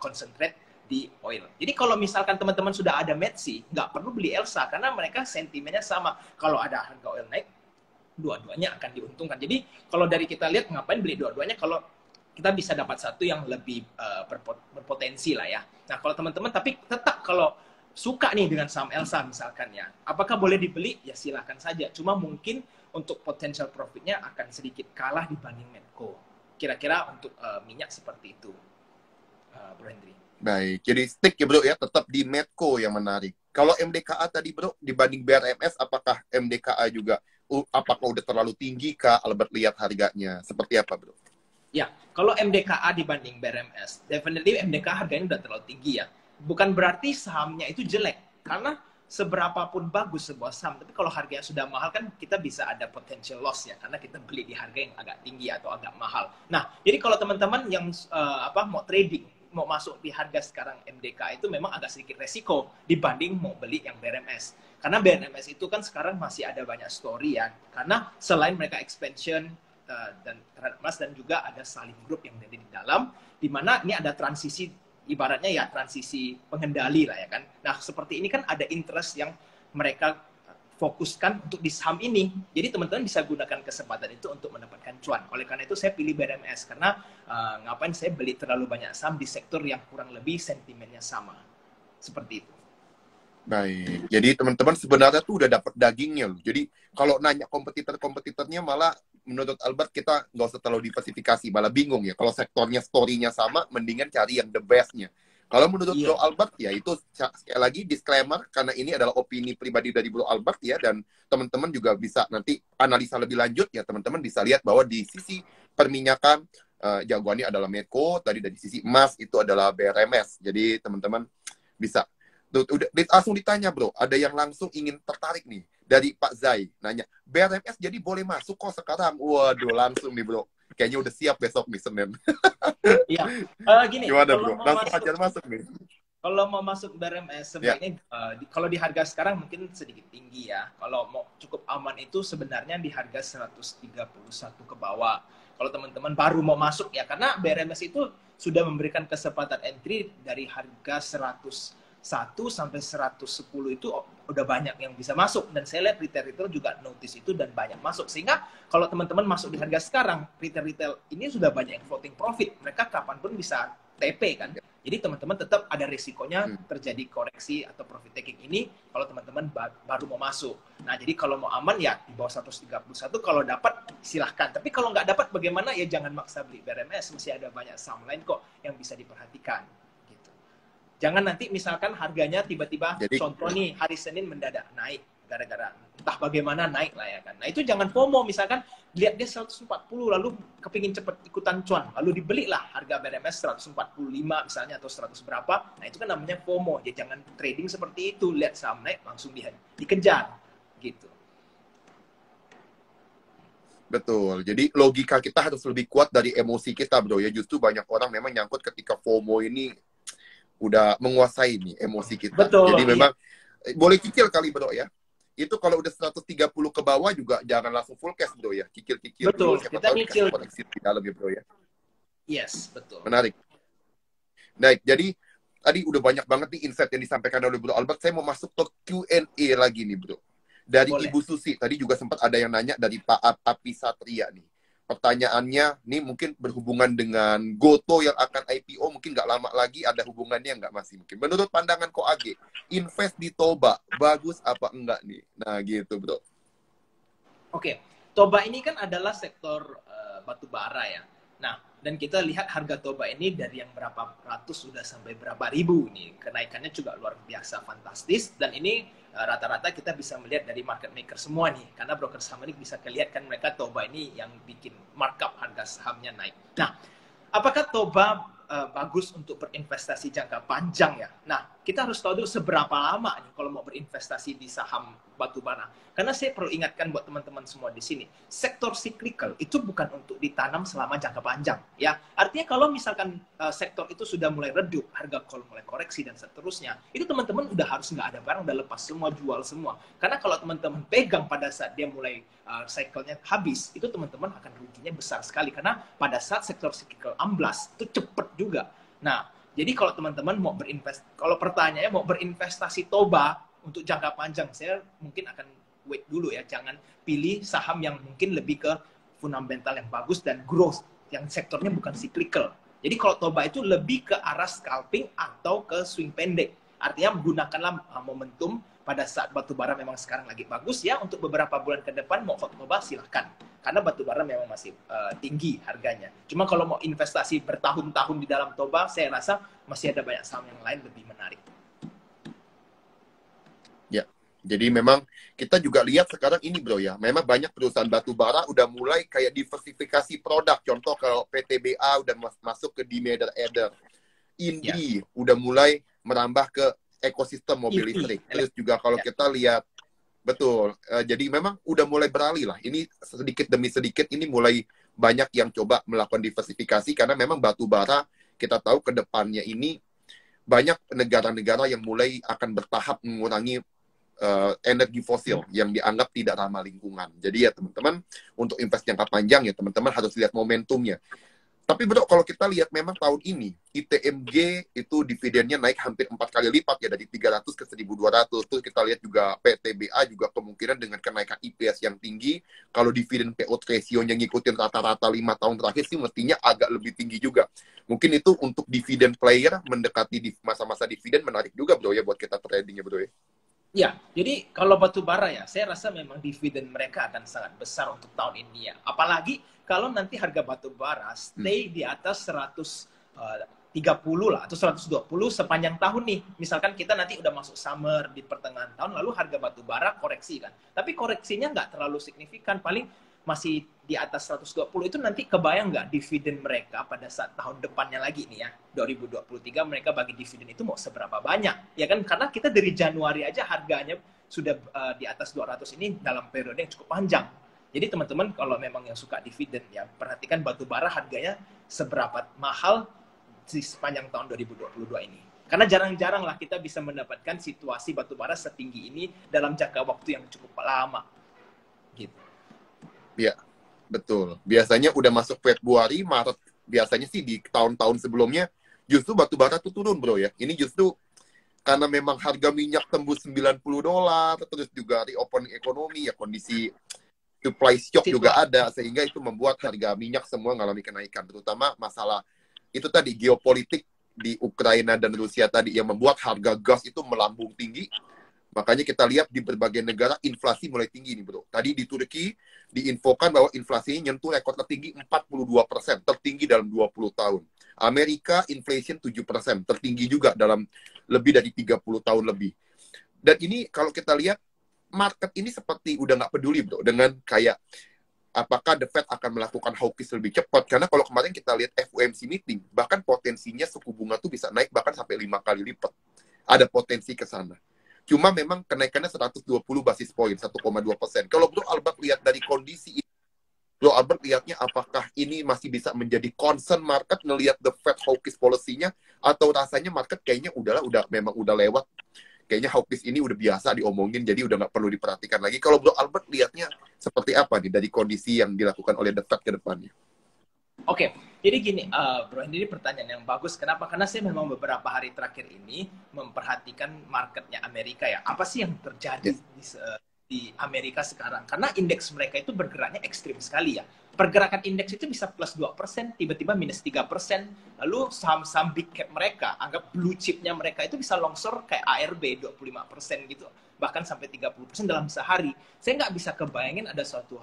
Speaker 2: concentrate di oil. Jadi kalau misalkan teman-teman sudah ada Medsi, nggak perlu beli Elsa karena mereka sentimennya sama. Kalau ada harga oil naik, dua-duanya akan diuntungkan. Jadi kalau dari kita lihat ngapain beli dua-duanya kalau kita bisa dapat satu yang lebih berpotensi lah ya. Nah kalau teman-teman tapi tetap kalau suka nih dengan saham Elsa misalkan ya, apakah boleh dibeli? Ya silahkan saja. Cuma mungkin untuk potential profitnya akan sedikit kalah dibanding Medco. Kira-kira untuk minyak seperti itu, Bro Hendri.
Speaker 1: Baik, jadi stick ya bro ya, tetap di Medco yang menarik. Kalau MDKA tadi bro, dibanding BRMS, apakah MDKA juga apakah udah terlalu tinggi kah Albert lihat harganya? Seperti apa bro?
Speaker 2: Ya, kalau MDKA dibanding BRMS, definitely MDKA harganya udah terlalu tinggi ya. Bukan berarti sahamnya itu jelek, karena seberapapun bagus sebuah saham, tapi kalau harganya sudah mahal kan kita bisa ada potential loss ya, karena kita beli di harga yang agak tinggi atau agak mahal. Nah, jadi kalau teman-teman yang mau trading, mau masuk di harga sekarang MDK itu memang agak sedikit resiko dibanding mau beli yang BRMS. Karena BRMS itu kan sekarang masih ada banyak story ya. Karena selain mereka expansion dan terhadap emas dan juga ada saling grup yang ada di dalam, di mana ini ada transisi, ibaratnya ya transisi pengendali lah ya kan. Nah seperti ini kan ada interest yang mereka fokuskan untuk di saham ini. Jadi teman-teman bisa gunakan kesempatan itu untuk mendapatkan cuan. Oleh karena itu saya pilih BRMS karena ngapain saya beli terlalu banyak saham di sektor yang kurang lebih sentimennya sama. Seperti itu.
Speaker 1: Baik, jadi teman-teman sebenarnya tuh udah dapat dagingnya loh. Jadi kalau nanya kompetitornya malah menurut Albert kita nggak usah terlalu diversifikasi, malah bingung ya. Kalau sektornya story-nya sama, mendingan cari yang the best-nya. Kalau menurut Bro Albert ya itu sekali lagi disclaimer karena ini adalah opini pribadi dari Bro Albert ya, dan teman-teman juga bisa nanti analisa lebih lanjut ya, teman-teman bisa lihat bahwa di sisi perminyakan jagoannya adalah Medco, tadi dari sisi emas itu adalah BRMS. Jadi teman-teman bisa udah langsung ditanya bro, ada yang langsung ingin tertarik nih dari Pak Zai nanya BRMS jadi boleh masuk kok sekarang. Waduh langsung nih bro, kayaknya udah siap besok nih Senin.
Speaker 2: Iya, gini.
Speaker 1: Gimana bro? Langsung aja masuk nih.
Speaker 2: Kalau mau masuk BRMS sebaiknya kalau di harga sekarang mungkin sedikit tinggi ya. Kalau mau cukup aman itu sebenarnya di harga 131 ke bawah. Kalau teman-teman baru mau masuk ya, karena BRMS itu sudah memberikan kesempatan entry dari harga 101 sampai 110 itu udah banyak yang bisa masuk, dan saya lihat retail juga notice itu dan banyak masuk, sehingga kalau teman-teman masuk di harga sekarang retail ini sudah banyak yang floating profit, mereka kapanpun bisa TP kan. Jadi teman-teman tetap ada risikonya terjadi koreksi atau profit taking ini kalau teman-teman baru mau masuk. Nah jadi kalau mau aman ya di bawah 131, kalau dapat silahkan, tapi kalau nggak dapat bagaimana ya jangan maksa beli BRMS, masih ada banyak saham lain kok yang bisa diperhatikan. Jangan nanti misalkan harganya tiba-tiba contoh nih hari Senin mendadak naik gara-gara entah bagaimana naik lah ya kan. Nah itu jangan FOMO, misalkan lihat dia 140 lalu kepingin cepet ikutan cuan lalu dibelilah harga BRMS 145 misalnya atau 100 berapa. Nah itu kan namanya FOMO. Ya jangan trading seperti itu, lihat saham naik langsung dikejar gitu.
Speaker 1: Betul. Jadi logika kita harus lebih kuat dari emosi kita bro ya. Justru banyak orang memang nyangkut ketika FOMO ini udah menguasai nih emosi kita.
Speaker 2: Betul,
Speaker 1: jadi memang boleh cicil kali bro ya. Itu kalau udah 130 ke bawah juga jangan langsung full cash bro ya. Cicil-cicil
Speaker 2: dulu. Betul, kita nyicil
Speaker 1: koneksi di dalam ya bro ya.
Speaker 2: Yes, betul.
Speaker 1: Menarik. Baik, jadi tadi udah banyak banget nih insight yang disampaikan oleh Bro Albert. Saya mau masuk ke Q&A lagi nih bro. Dari Ibu Susi, tadi juga sempat ada yang nanya dari Pak Api Satria nih. pertanyaannya, nih mungkin berhubungan dengan Goto yang akan IPO, mungkin nggak lama lagi, ada hubungannya nggak masih mungkin. Menurut pandangan Ko Age, invest di Toba, bagus apa enggak nih? Nah gitu bro.
Speaker 2: Oke, Toba ini kan adalah sektor batu bara ya. Nah, dan kita lihat harga Toba ini dari yang berapa ratus sudah sampai berapa ribu nih. Kenaikannya juga luar biasa fantastis, dan ini rata-rata kita bisa melihat dari market maker semua nih. Karena broker saham ini bisa kelihatan mereka Toba ini yang bikin markup harga sahamnya naik. Nah, apakah Toba bagus untuk berinvestasi jangka panjang ya? Nah, kita harus tahu dulu seberapa lama nih kalau mau berinvestasi di saham batu bara. Karena saya perlu ingatkan buat teman-teman semua di sini, sektor cyclical itu bukan untuk ditanam selama jangka panjang, ya. Artinya kalau misalkan sektor itu sudah mulai redup, harga call mulai koreksi dan seterusnya, itu teman-teman udah harus nggak ada barang, udah lepas semua, jual semua. Karena kalau teman-teman pegang pada saat dia mulai cycle-nya habis, itu teman-teman akan ruginya besar sekali. Karena pada saat sektor cyclical amblas, itu cepet juga. Nah, jadi kalau teman-teman mau kalau pertanyaannya mau berinvestasi Toba untuk jangka panjang, saya mungkin akan wait dulu ya, jangan pilih saham yang mungkin lebih ke fundamental yang bagus dan growth, yang sektornya bukan cyclical. Jadi kalau Toba itu lebih ke arah scalping atau ke swing pendek. Artinya gunakanlah momentum pada saat batu bara memang sekarang lagi bagus ya, untuk beberapa bulan ke depan mau hold Toba silahkan. Karena batu bara memang masih tinggi harganya. Cuma kalau mau investasi bertahun-tahun di dalam Toba, saya rasa masih ada banyak saham yang lain lebih menarik.
Speaker 1: Ya, jadi memang kita juga lihat sekarang ini bro ya, memang banyak perusahaan batu bara udah mulai kayak diversifikasi produk. Contoh kalau PTBA udah masuk ke Demerara Eder, Indri udah mulai merambah ke ekosistem mobil listrik. Terus juga kalau kita lihat, betul, jadi memang udah mulai beralih lah. Ini sedikit demi sedikit ini mulai banyak yang coba melakukan diversifikasi, karena memang batu bara kita tahu ke depannya ini banyak negara-negara yang mulai akan bertahap mengurangi energi fosil yang dianggap tidak ramah lingkungan. Jadi ya teman-teman, untuk invest jangka panjang ya teman-teman harus lihat momentumnya. Tapi bro, kalau kita lihat memang tahun ini ITMG itu dividennya naik hampir 4 kali lipat ya, dari 300 ke 1.200. Terus kita lihat juga PTBA juga kemungkinan dengan kenaikan IPS yang tinggi, kalau dividen payout ratio-nya ngikutin rata-rata 5 tahun terakhir sih mestinya agak lebih tinggi juga. Mungkin itu untuk dividen player mendekati di masa-masa dividen menarik juga bro ya buat kita trading ya bro ya.
Speaker 2: Ya, jadi kalau batu bara ya, saya rasa memang dividen mereka akan sangat besar untuk tahun ini ya. Apalagi kalau nanti harga batu bara stay di atas 130 lah, atau 120 sepanjang tahun nih. Misalkan kita nanti udah masuk summer di pertengahan tahun, lalu harga batu bara koreksi kan. Tapi koreksinya nggak terlalu signifikan, paling masih di atas 120, itu nanti kebayang nggak dividen mereka pada saat tahun depannya lagi nih ya, 2023 mereka bagi dividen itu mau seberapa banyak, ya kan? Karena kita dari Januari aja harganya sudah di atas 200 ini dalam periode yang cukup panjang. Jadi teman-teman kalau memang yang suka dividen ya, perhatikan batu bara harganya seberapa mahal di sepanjang tahun 2022 ini. Karena jarang-jarang lah kita bisa mendapatkan situasi batu bara setinggi ini dalam jangka waktu yang cukup lama. Gitu.
Speaker 1: Ya, betul. Biasanya udah masuk Februari, Maret, biasanya sih di tahun-tahun sebelumnya justru batu bara tuh turun bro ya. Ini justru karena memang harga minyak tembus $90, terus juga reopening ekonomi ya, kondisi supply shock juga ada, sehingga itu membuat harga minyak semua mengalami kenaikan. Terutama masalah itu tadi, geopolitik di Ukraina dan Rusia tadi yang membuat harga gas itu melambung tinggi. Makanya kita lihat di berbagai negara inflasi mulai tinggi nih bro. Tadi di Turki diinfokan bahwa inflasinya nyentuh rekor tertinggi 42%, tertinggi dalam 20 tahun. Amerika inflation 7%, tertinggi juga dalam lebih dari 30 tahun lebih. Dan ini kalau kita lihat, market ini seperti udah nggak peduli bro dengan kayak apakah The Fed akan melakukan hawkish lebih cepat. Karena kalau kemarin kita lihat FOMC meeting, bahkan potensinya suku bunga tuh bisa naik bahkan sampai 5 kali lipat. Ada potensi ke sana. Cuma memang kenaikannya 120 basis poin, 1,2%. Kalau Bro Albert lihat dari kondisi ini, Bro Albert lihatnya apakah ini masih bisa menjadi concern market ngelihat The Fed hawkish policy-nya, atau rasanya market kayaknya memang udah lewat. Kayaknya hawkish ini udah biasa diomongin, jadi udah nggak perlu diperhatikan lagi. Kalau Bro Albert lihatnya seperti apa nih dari kondisi yang dilakukan oleh The Fed ke depannya?
Speaker 2: Oke, jadi gini, Bro, ini pertanyaan yang bagus. Kenapa? Karena saya memang beberapa hari terakhir ini memperhatikan marketnya Amerika ya. Apa sih yang terjadi di Amerika sekarang? Karena indeks mereka itu bergeraknya ekstrim sekali ya. pergerakan indeks itu bisa plus 2%, tiba-tiba minus 3%. Lalu saham-saham big cap mereka, anggap blue chipnya mereka itu bisa longsor kayak ARB 25% gitu. Bahkan sampai 30% dalam sehari. Saya nggak bisa kebayangin ada suatu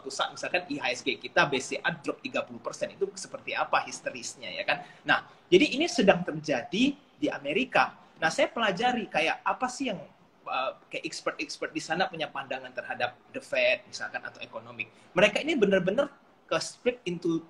Speaker 2: saat misalkan IHSG kita BCA drop 30%. Itu seperti apa histerisnya ya kan. Nah, jadi ini sedang terjadi di Amerika. Nah, saya pelajari kayak apa sih yang kayak expert di sana punya pandangan terhadap the Fed misalkan atau ekonomi. Mereka ini benar-benar ke split into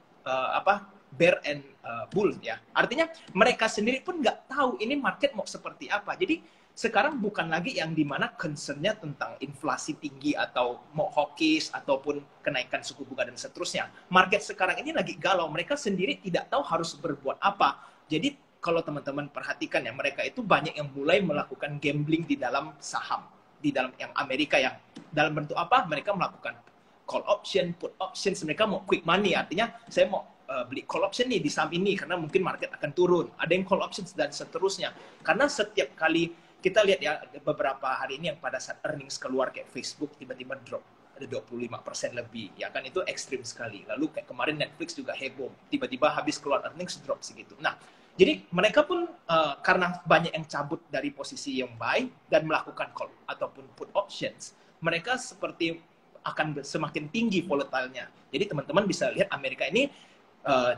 Speaker 2: bear and bull ya. Artinya mereka sendiri pun nggak tahu ini market mau seperti apa. Jadi sekarang bukan lagi yang dimana concernnya tentang inflasi tinggi atau mau hawkish ataupun kenaikan suku bunga dan seterusnya. Market sekarang ini lagi galau. Mereka sendiri tidak tahu harus berbuat apa. Jadi kalau teman-teman perhatikan ya, mereka itu banyak yang mulai melakukan gambling di dalam saham. Di dalam yang Amerika yang dalam bentuk apa? Mereka melakukan call option, put options. Mereka mau quick money. Artinya saya mau beli call option nih di saham ini karena mungkin market akan turun. Ada yang call options dan seterusnya. Karena setiap kali kita lihat ya beberapa hari ini yang pada saat earnings keluar kayak Facebook tiba-tiba drop ada 25% lebih, ya kan itu ekstrim sekali. Lalu kayak kemarin Netflix juga heboh, tiba-tiba habis keluar earnings drop segitu. Nah, jadi mereka pun karena banyak yang cabut dari posisi yang buy dan melakukan call ataupun put options, mereka seperti akan semakin tinggi volatilenya. Jadi teman-teman bisa lihat Amerika ini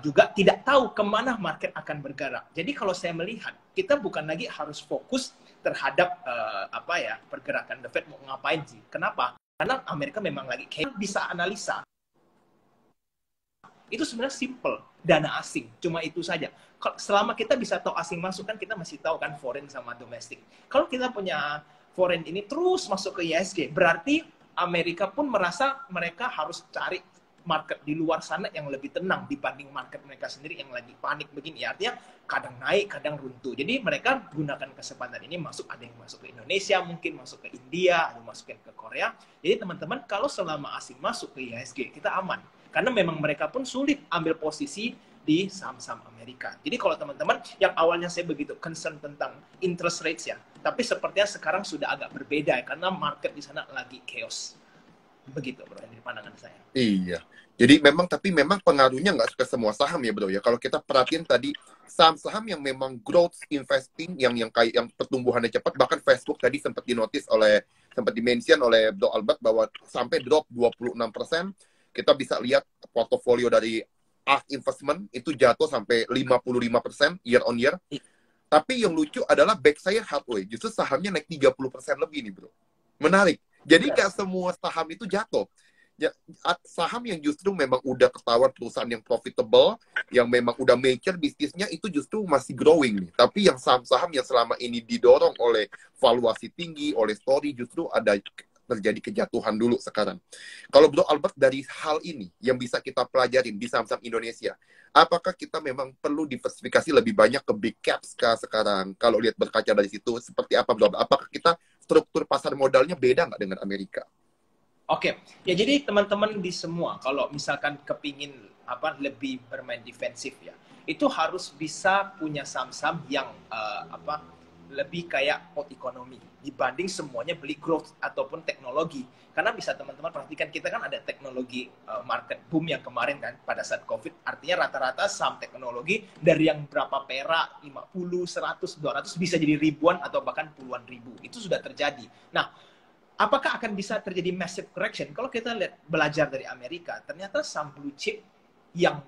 Speaker 2: juga tidak tahu kemana market akan bergerak. Jadi kalau saya melihat, kita bukan lagi harus fokus terhadap pergerakan The Fed mau ngapain sih. Kenapa? Karena Amerika memang lagi kayak bisa analisa. Itu sebenarnya simple, dana asing, cuma itu saja. Selama kita bisa tahu asing masuk kan kita masih tahu kan foreign sama domestik. Kalau kita punya foreign ini terus masuk ke IHSG, berarti Amerika pun merasa mereka harus cari market di luar sana yang lebih tenang dibanding market mereka sendiri yang lagi panik begini. Ya, artinya kadang naik, kadang runtuh. Jadi mereka gunakan kesempatan ini masuk, ada yang masuk ke Indonesia, mungkin masuk ke India, ada yang masuk ke Korea. Jadi teman-teman, kalau selama asing masuk ke IHSG, kita aman. Karena memang mereka pun sulit ambil posisi di saham-saham Amerika. Jadi kalau teman-teman, yang awalnya saya begitu concern tentang interest rates ya, tapi sepertinya sekarang sudah agak berbeda ya, karena market di sana lagi chaos. Begitu bro, dari pandangan saya.
Speaker 1: Iya. Jadi memang pengaruhnya nggak ke semua saham ya bro ya. Kalau kita perhatiin tadi saham-saham yang memang growth investing yang kayak yang pertumbuhannya cepat, bahkan Facebook tadi sempat dimention oleh Bro Albert bahwa sampai drop 26%. Kita bisa lihat portofolio dari ARK Investment itu jatuh sampai 55% year on year. Tapi yang lucu adalah Berkshire Hathaway justru sahamnya naik 30% lebih nih bro. Menarik. Jadi nggak semua saham itu jatuh. Ya, saham yang justru memang udah ketahuan perusahaan yang profitable, yang memang udah mature bisnisnya itu justru masih growing nih. Tapi yang saham-saham yang selama ini didorong oleh valuasi tinggi, oleh story, justru ada terjadi kejatuhan dulu sekarang. Kalau Bro Albert dari hal ini yang bisa kita pelajarin di saham-saham Indonesia, apakah kita memang perlu diversifikasi lebih banyak ke big caps sekarang? Kalau lihat berkaca dari situ, seperti apa Bro? Apakah kita struktur pasar modalnya beda nggak dengan Amerika?
Speaker 2: Oke, ya jadi teman-teman di semua, kalau misalkan kepingin lebih bermain defensif ya, itu harus bisa punya saham-saham yang lebih kayak out ekonomi dibanding semuanya beli growth ataupun teknologi. Karena bisa teman-teman perhatikan kita kan ada teknologi market boom yang kemarin kan pada saat COVID. Artinya rata-rata saham teknologi dari yang berapa perak, 50, 100, 200 bisa jadi ribuan atau bahkan puluhan ribu. Itu sudah terjadi. Nah, apakah akan bisa terjadi massive correction? Kalau kita lihat belajar dari Amerika, ternyata saham blue chip yang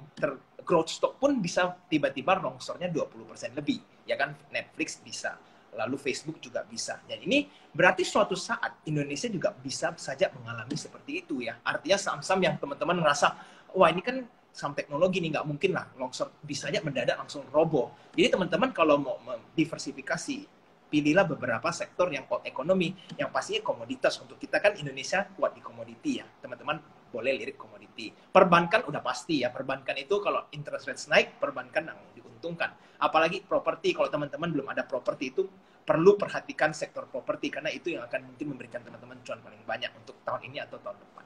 Speaker 2: growth stock pun bisa tiba-tiba longsornya 20% lebih. Ya kan, Netflix bisa, lalu Facebook juga bisa. Dan ini berarti suatu saat Indonesia juga bisa saja mengalami seperti itu ya. Artinya saham-saham yang teman-teman merasa, wah ini kan saham teknologi nih, nggak mungkin lah longsor, bisa aja mendadak langsung roboh. Jadi teman-teman kalau mau diversifikasi, pilihlah beberapa sektor yang ekonomi, yang pastinya komoditas. Untuk kita kan Indonesia kuat di komoditi ya. Teman-teman boleh lirik komoditi. Perbankan udah pasti ya. Perbankan itu kalau interest rates naik, perbankan yang diuntungkan. Apalagi properti, kalau teman-teman belum ada properti itu, perlu perhatikan sektor properti. Karena itu yang akan mungkin memberikan teman-teman cuan paling banyak untuk tahun ini atau tahun depan.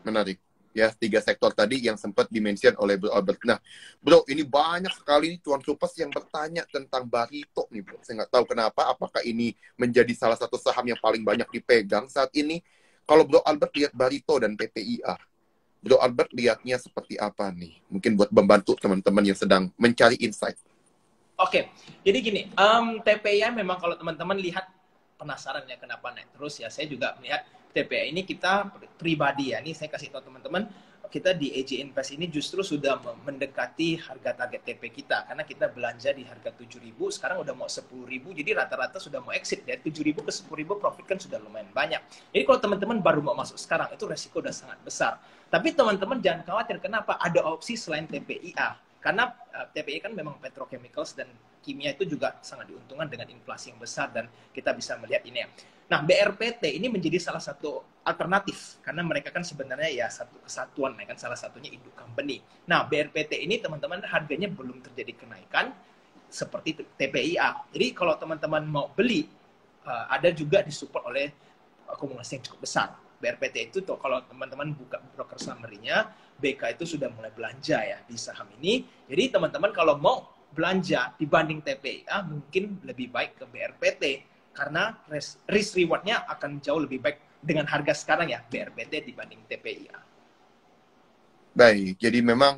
Speaker 1: Menarik. Ya, 3 sektor tadi yang sempat dimention oleh Bro Albert. Nah, Bro, ini banyak sekali Cuan Supers yang bertanya tentang Barito nih, Bro. Saya nggak tahu kenapa, apakah ini menjadi salah satu saham yang paling banyak dipegang saat ini. Kalau Bro Albert lihat Barito dan PPIA, Bro Albert lihatnya seperti apa nih? Mungkin buat membantu teman-teman yang sedang mencari insight.
Speaker 2: Oke, jadi gini, TPI memang kalau teman-teman lihat penasaran ya kenapa naik terus ya, saya juga melihat TPI ini kita pribadi ya, ini saya kasih tahu teman-teman, kita di AJ Invest ini justru sudah mendekati harga target TP kita, karena kita belanja di harga 7.000, sekarang udah mau 10.000, jadi rata-rata sudah mau exit dari 7.000 ke 10.000, profit kan sudah lumayan banyak. Jadi kalau teman-teman baru mau masuk sekarang, itu resiko udah sangat besar. Tapi teman-teman jangan khawatir, kenapa? Ada opsi selain TPIA. Karena TPI kan memang petrochemicals dan kimia itu juga sangat diuntungkan dengan inflasi yang besar dan kita bisa melihat ini ya. Nah, BRPT ini menjadi salah satu alternatif karena mereka kan sebenarnya ya satu kesatuan ya kan, salah satunya induk company. Nah, BRPT ini teman-teman harganya belum terjadi kenaikan seperti TPIA. Jadi kalau teman-teman mau beli ada juga disupport oleh akumulasi yang cukup besar. BRPT itu tuh kalau teman-teman buka broker summary-nya, BK itu sudah mulai belanja ya di saham ini. Jadi teman-teman kalau mau belanja dibanding TPIA mungkin lebih baik ke BRPT karena risk reward-nya akan jauh lebih baik dengan harga sekarang ya BRPT dibanding TPIA.
Speaker 1: Baik, jadi memang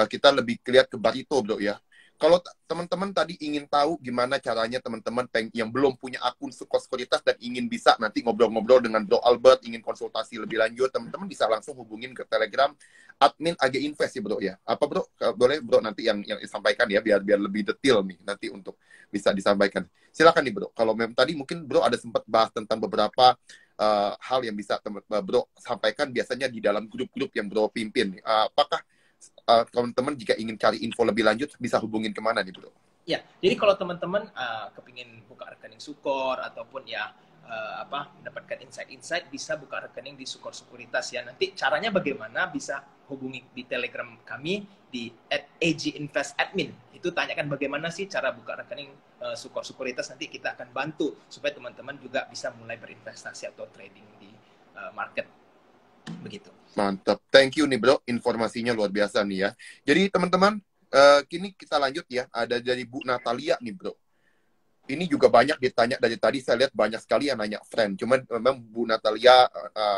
Speaker 1: kita lebih lihat ke Barito, Bro ya. Kalau teman-teman tadi ingin tahu gimana caranya teman-teman yang belum punya akun sekuritas dan ingin bisa nanti ngobrol-ngobrol dengan Bro Albert, ingin konsultasi lebih lanjut, teman-teman bisa langsung hubungin ke Telegram admin AG Invest ya Bro ya. Apa Bro? Boleh Bro nanti yang disampaikan ya biar lebih detail nih nanti untuk bisa disampaikan. Silakan nih Bro. Kalau memang tadi mungkin Bro ada sempat bahas tentang beberapa hal yang bisa Bro sampaikan biasanya di dalam grup-grup yang Bro pimpin. Apakah teman-teman jika ingin cari info lebih lanjut bisa hubungin kemana nih Bro?
Speaker 2: Ya, jadi kalau teman-teman kepingin buka rekening Sukor ataupun ya mendapatkan insight-insight bisa buka rekening di Sukor Sekuritas ya. Nanti caranya bagaimana bisa hubungi di Telegram kami di @AGInvestAdmin. Itu tanyakan bagaimana sih cara buka rekening Sukor Sekuritas, nanti kita akan bantu supaya teman-teman juga bisa mulai berinvestasi atau trading di market. Begitu.
Speaker 1: Mantap. Thank you nih Bro, informasinya luar biasa nih ya. Jadi teman-teman, kini kita lanjut ya. Ada dari Bu Natalia nih Bro. Ini juga banyak ditanya dari tadi, saya lihat banyak sekali yang nanya friend. Cuman memang Bu Natalia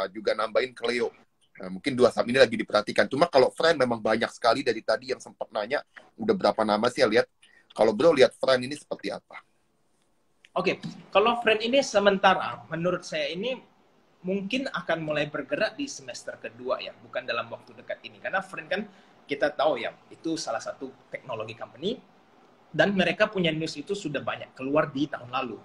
Speaker 1: juga nambahin Cleo. Mungkin dua saham ini lagi diperhatikan. Cuma kalau friend memang banyak sekali dari tadi yang sempat nanya. Udah berapa nama sih ya lihat. Kalau Bro lihat friend ini seperti apa?
Speaker 2: Oke, kalau friend ini sementara, menurut saya ini mungkin akan mulai bergerak di semester kedua ya, bukan dalam waktu dekat ini. Karena Friend kan kita tahu ya, itu salah satu teknologi company, dan mereka punya news itu sudah banyak keluar di tahun lalu.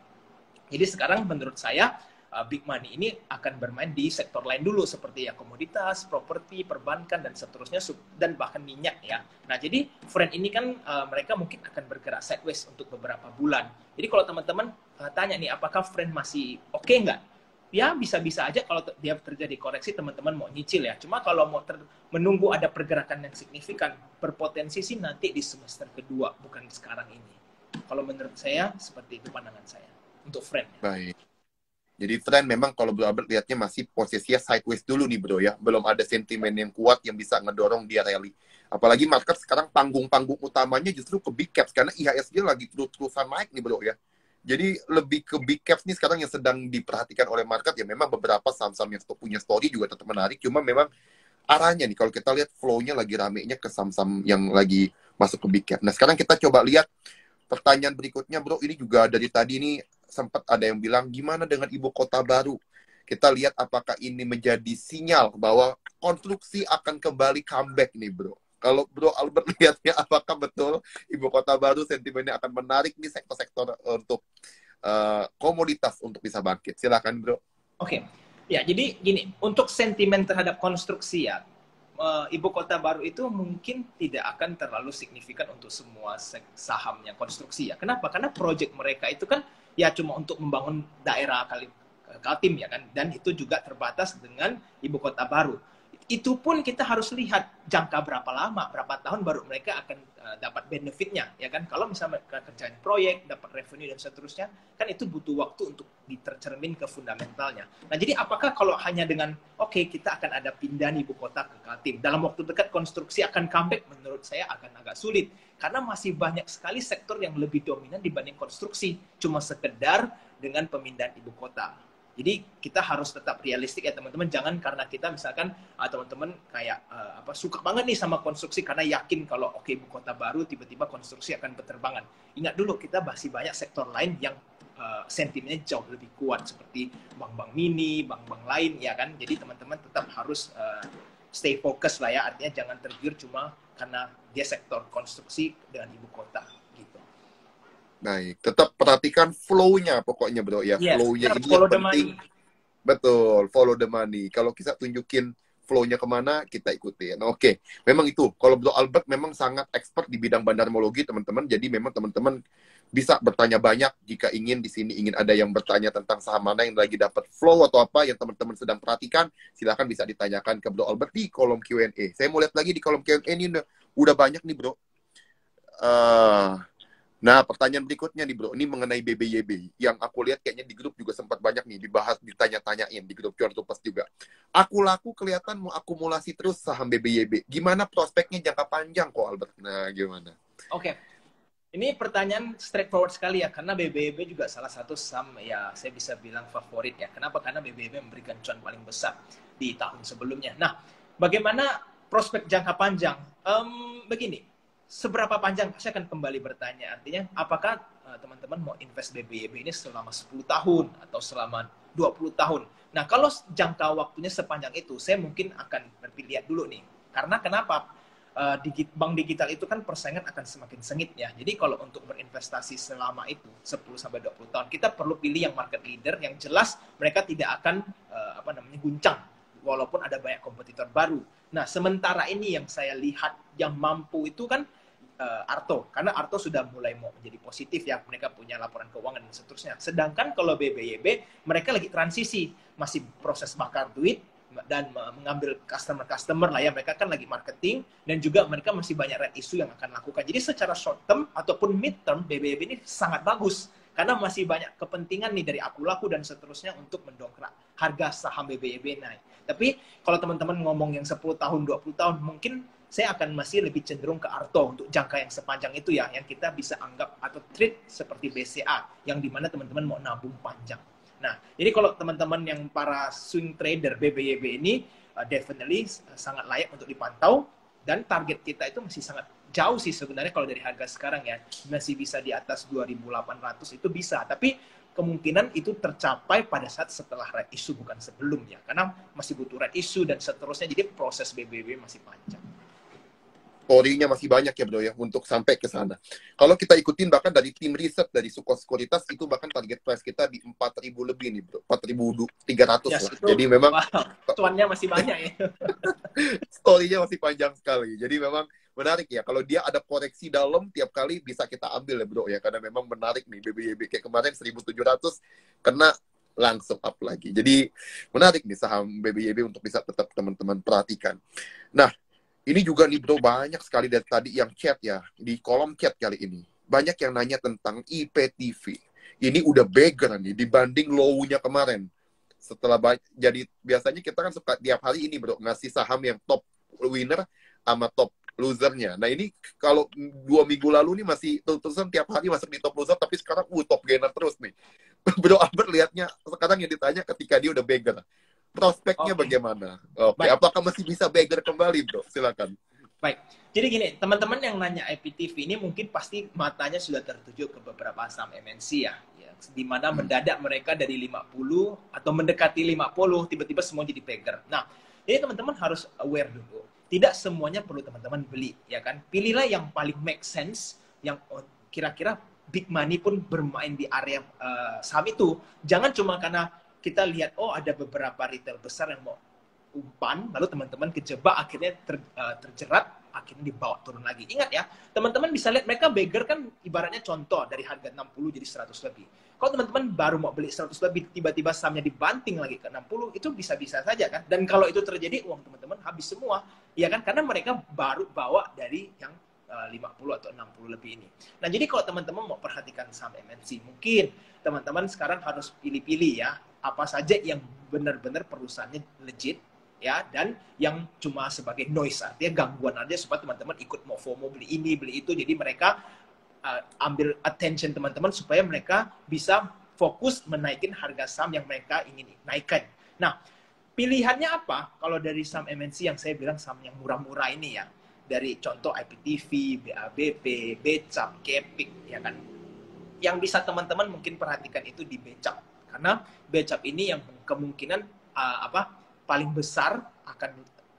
Speaker 2: Jadi sekarang menurut saya, big money ini akan bermain di sektor lain dulu, seperti ya komoditas, properti, perbankan, dan seterusnya, dan bahkan minyak ya. Nah, jadi Friend ini kan mereka mungkin akan bergerak sideways untuk beberapa bulan. Jadi kalau teman-teman tanya nih, apakah Friend masih oke nggak? Ya bisa-bisa aja kalau dia terjadi koreksi teman-teman mau nyicil ya. Cuma kalau mau menunggu ada pergerakan yang signifikan, berpotensi sih nanti di semester kedua, bukan sekarang ini. Kalau menurut saya seperti itu pandangan saya untuk Friend.
Speaker 1: Baik. Jadi Friend memang kalau Bro Albert lihatnya masih posisinya sideways dulu nih Bro ya. Belum ada sentimen yang kuat yang bisa ngedorong dia rally. Apalagi market sekarang panggung-panggung utamanya justru ke big caps karena IHSG lagi terus-terusan naik nih Bro ya. Jadi lebih ke big caps nih sekarang yang sedang diperhatikan oleh market ya. Memang beberapa saham-saham yang punya story juga tetap menarik. Cuma memang arahnya nih kalau kita lihat flow-nya lagi ramenya ke saham-saham yang lagi masuk ke big cap. Nah sekarang kita coba lihat pertanyaan berikutnya Bro. Ini juga dari tadi nih sempat ada yang bilang gimana dengan ibu kota baru. Kita lihat apakah ini menjadi sinyal bahwa konstruksi akan kembali comeback nih Bro. Kalau Bro Albert lihatnya apakah betul ibu kota baru sentimennya akan menarik nih sektor-sektor untuk komoditas untuk bisa bangkit. Silakan Bro.
Speaker 2: Oke. Ya, jadi gini, untuk sentimen terhadap konstruksi ya, ibu kota baru itu mungkin tidak akan terlalu signifikan untuk semua saham yang konstruksi ya. Kenapa? Karena proyek mereka itu kan ya cuma untuk membangun daerah Kaltim ya kan, dan itu juga terbatas dengan ibu kota baru. Itu pun kita harus lihat jangka berapa lama, berapa tahun baru mereka akan dapat benefitnya, ya kan? Kalau misalnya mereka kerjain proyek, dapat revenue dan seterusnya, kan itu butuh waktu untuk ditercermin ke fundamentalnya. Nah, jadi apakah kalau hanya dengan, oke, kita akan ada pindah ibu kota ke Kaltim, dalam waktu dekat konstruksi akan comeback, menurut saya akan agak sulit. Karena masih banyak sekali sektor yang lebih dominan dibanding konstruksi, cuma sekedar dengan pemindahan ibu kota. Jadi kita harus tetap realistik ya teman-teman. Jangan karena kita misalkan teman-teman kayak suka banget nih sama konstruksi karena yakin kalau oke ibu kota baru tiba-tiba konstruksi akan berterbangan. Ingat dulu kita masih banyak sektor lain yang sentimennya jauh lebih kuat seperti bank-bank mini, bank-bank lain ya kan. Jadi teman-teman tetap harus stay fokus lah ya. Artinya jangan tergiur cuma karena dia sektor konstruksi dengan ibu kota gitu.
Speaker 1: Baik, tetap perhatikan flow-nya pokoknya bro ya.
Speaker 2: Yes,
Speaker 1: Flow-nya ini
Speaker 2: follow
Speaker 1: yang
Speaker 2: the
Speaker 1: penting.
Speaker 2: money.
Speaker 1: Betul, follow the money. Kalau kita tunjukin flow-nya kemana, kita ikutin. Oke, memang itu. Kalau Bro Albert memang sangat expert di bidang bandarmologi, teman-teman. Jadi memang teman-teman bisa bertanya banyak jika ingin di sini ingin ada yang bertanya tentang saham mana yang lagi dapat flow atau apa yang teman-teman sedang perhatikan, silakan bisa ditanyakan ke Bro Albert di kolom Q&A. Saya mau lihat lagi di kolom Q&A ini udah banyak nih, Bro. Nah, pertanyaan berikutnya nih bro, ini mengenai BBYB. Yang aku lihat kayaknya di grup juga sempat banyak nih dibahas, ditanya-tanyain di grup Cuan Tupas juga. Aku laku kelihatan mau akumulasi terus saham BBYB. Gimana prospeknya jangka panjang kok Albert? Nah, gimana?
Speaker 2: Oke. Ini pertanyaan straightforward sekali ya, karena BBYB juga salah satu saham ya saya bisa bilang favorit ya. Kenapa? Karena BBYB memberikan cuan paling besar di tahun sebelumnya. Nah, bagaimana prospek jangka panjang? Begini, seberapa panjang saya akan kembali bertanya. Artinya, apakah teman-teman mau invest BBYB ini selama 10 tahun atau selama 20 tahun? Nah, kalau jangka waktunya sepanjang itu, saya mungkin akan berpilihan dulu nih. Karena kenapa? Bank digital itu kan persaingan akan semakin sengit ya. Jadi kalau untuk berinvestasi selama itu 10-20 tahun, kita perlu pilih yang market leader yang jelas mereka tidak akan guncang walaupun ada banyak kompetitor baru. Nah, sementara ini yang saya lihat yang mampu itu kan Arto, karena Arto sudah mulai mau menjadi positif ya, mereka punya laporan keuangan dan seterusnya. Sedangkan kalau BBYB mereka lagi transisi, masih proses bakar duit dan mengambil customer lah ya, mereka kan lagi marketing dan juga mereka masih banyak red issue yang akan lakukan. Jadi secara short term ataupun mid term BBYB ini sangat bagus karena masih banyak kepentingan nih dari aku laku dan seterusnya untuk mendongkrak harga saham BBYB naik. Tapi kalau teman-teman ngomong yang 10 tahun, 20 tahun, mungkin saya akan masih lebih cenderung ke Arto untuk jangka yang sepanjang itu ya, yang kita bisa anggap atau treat seperti BCA, yang dimana teman-teman mau nabung panjang. Nah, jadi kalau teman-teman yang para swing trader BBYB ini definitely sangat layak untuk dipantau dan target kita itu masih sangat jauh sih sebenarnya kalau dari harga sekarang ya. Masih bisa di atas 2.800 itu bisa, tapi kemungkinan itu tercapai pada saat setelah red issue bukan sebelumnya. Karena masih butuh red issue dan seterusnya, jadi proses BBYB masih panjang.
Speaker 1: Story-nya masih banyak ya bro ya untuk sampai ke sana. Kalau kita ikutin bahkan dari tim riset dari Suko Sekuritas itu bahkan target price kita di 4.000 lebih nih bro, 4.300
Speaker 2: yes,
Speaker 1: lah.
Speaker 2: Itu,
Speaker 1: jadi memang
Speaker 2: cuannya masih banyak ya.
Speaker 1: Story-nya masih panjang sekali. Jadi memang menarik ya. Kalau dia ada koreksi dalam tiap kali bisa kita ambil ya bro ya, karena memang menarik nih BBYB kayak kemarin 1.700 kena langsung up lagi. Jadi menarik nih saham BBYB untuk bisa tetap teman-teman perhatikan. Nah, ini juga nih bro, banyak sekali dari tadi yang chat ya, di kolom chat kali ini. Banyak yang nanya tentang IPTV. Ini udah beggar nih, dibanding low-nya kemarin. Setelah jadi, biasanya kita kan suka tiap hari ini bro, ngasih saham yang top winner sama top losernya. Nah ini kalau 2 minggu lalu nih masih terus-terusan tiap hari masuk di top loser, tapi sekarang top gainer terus nih. Bro Albert lihatnya sekarang yang ditanya ketika dia udah beggar. Prospeknya bagaimana? Oke, apakah masih bisa beggar kembali, bro? Silakan.
Speaker 2: Baik, jadi gini, teman-teman yang nanya IPTV ini mungkin pasti matanya sudah tertuju ke beberapa saham MNC ya, di mana mendadak mereka dari 50 atau mendekati 50, tiba-tiba semua jadi beggar. Nah, jadi teman-teman harus aware dulu. Tidak semuanya perlu teman-teman beli, ya kan? Pilihlah yang paling make sense, yang kira-kira big money pun bermain di area saham itu. Jangan cuma karena kita lihat, oh ada beberapa retail besar yang mau umpan, lalu teman-teman kejebak, akhirnya terjerat, akhirnya dibawa turun lagi. Ingat ya, teman-teman bisa lihat mereka beggar kan ibaratnya contoh dari harga 60 jadi 100 lebih. Kalau teman-teman baru mau beli 100 lebih, tiba-tiba sahamnya dibanting lagi ke 60, itu bisa-bisa saja kan. Dan kalau itu terjadi, uang teman-teman habis semua. Ya kan, karena mereka baru bawa dari yang 50 atau 60 lebih ini. Nah, jadi kalau teman-teman mau perhatikan saham MNC, mungkin teman-teman sekarang harus pilih-pilih ya, apa saja yang benar-benar perusahaannya legit, ya, dan yang cuma sebagai noise, artinya gangguan aja supaya teman-teman ikut mau FOMO, beli ini, beli itu, jadi mereka ambil attention teman-teman supaya mereka bisa fokus menaikin harga saham yang mereka ingin naikkan. Nah, pilihannya apa? Kalau dari saham MNC yang saya bilang saham yang murah-murah ini ya, dari contoh IPTV, BABP, Becap, Kepik, ya kan. Yang bisa teman-teman mungkin perhatikan itu di Becap, karena Becap ini yang kemungkinan paling besar akan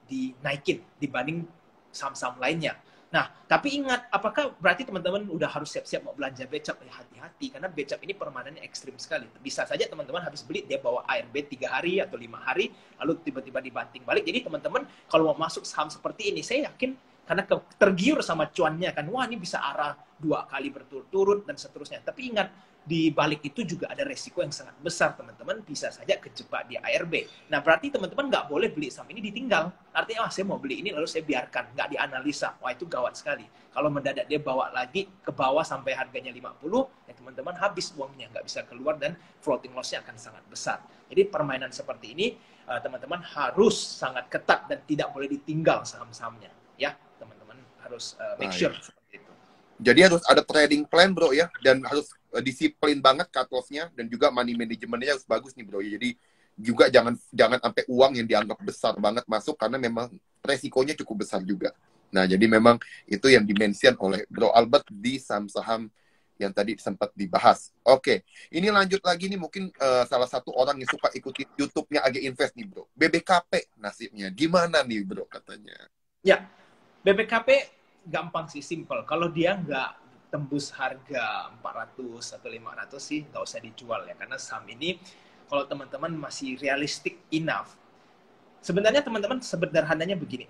Speaker 2: dinaikin dibanding saham-saham lainnya. Nah, tapi ingat, apakah berarti teman-teman udah harus siap-siap mau belanja Becap? Ya, hati-hati, karena Becap ini permanennya ekstrim sekali. Bisa saja teman-teman habis beli, dia bawa ARB 3 hari atau 5 hari, lalu tiba-tiba dibanting balik. Jadi teman-teman kalau mau masuk saham seperti ini, saya yakin karena tergiur sama cuannya kan, wah ini bisa arah 2 kali berturut-turut dan seterusnya. Tapi ingat, di balik itu juga ada resiko yang sangat besar, teman-teman bisa saja kejebak di ARB. Nah, berarti teman-teman nggak boleh beli saham ini ditinggal. Artinya, saya mau beli ini lalu saya biarkan, nggak dianalisa. Wah, itu gawat sekali. Kalau mendadak dia bawa lagi ke bawah sampai harganya 50, ya teman-teman habis uangnya, nggak bisa keluar dan floating loss-nya akan sangat besar. Jadi permainan seperti ini, teman-teman harus sangat ketat dan tidak boleh ditinggal saham-sahamnya. Ya, teman-teman harus make sure seperti itu.
Speaker 1: Jadi harus ada trading plan bro ya, dan harus disiplin banget cut loss-nya, dan juga money management-nya harus bagus nih bro. Jadi juga jangan sampai uang yang dianggap besar banget masuk, karena memang resikonya cukup besar juga. Nah, jadi memang itu yang dimention oleh Bro Albert di saham-saham yang tadi sempat dibahas. Oke, ini lanjut lagi nih, mungkin salah satu orang yang suka ikuti YouTube-nya AG Invest nih bro. BBKP nasibnya gimana nih bro katanya?
Speaker 2: Ya, BBKP gampang sih, simple. Kalau dia nggak tembus harga 400 atau 500 sih nggak usah dijual ya. Karena saham ini kalau teman-teman masih realistic enough, sebenarnya teman-teman sederhananya begini,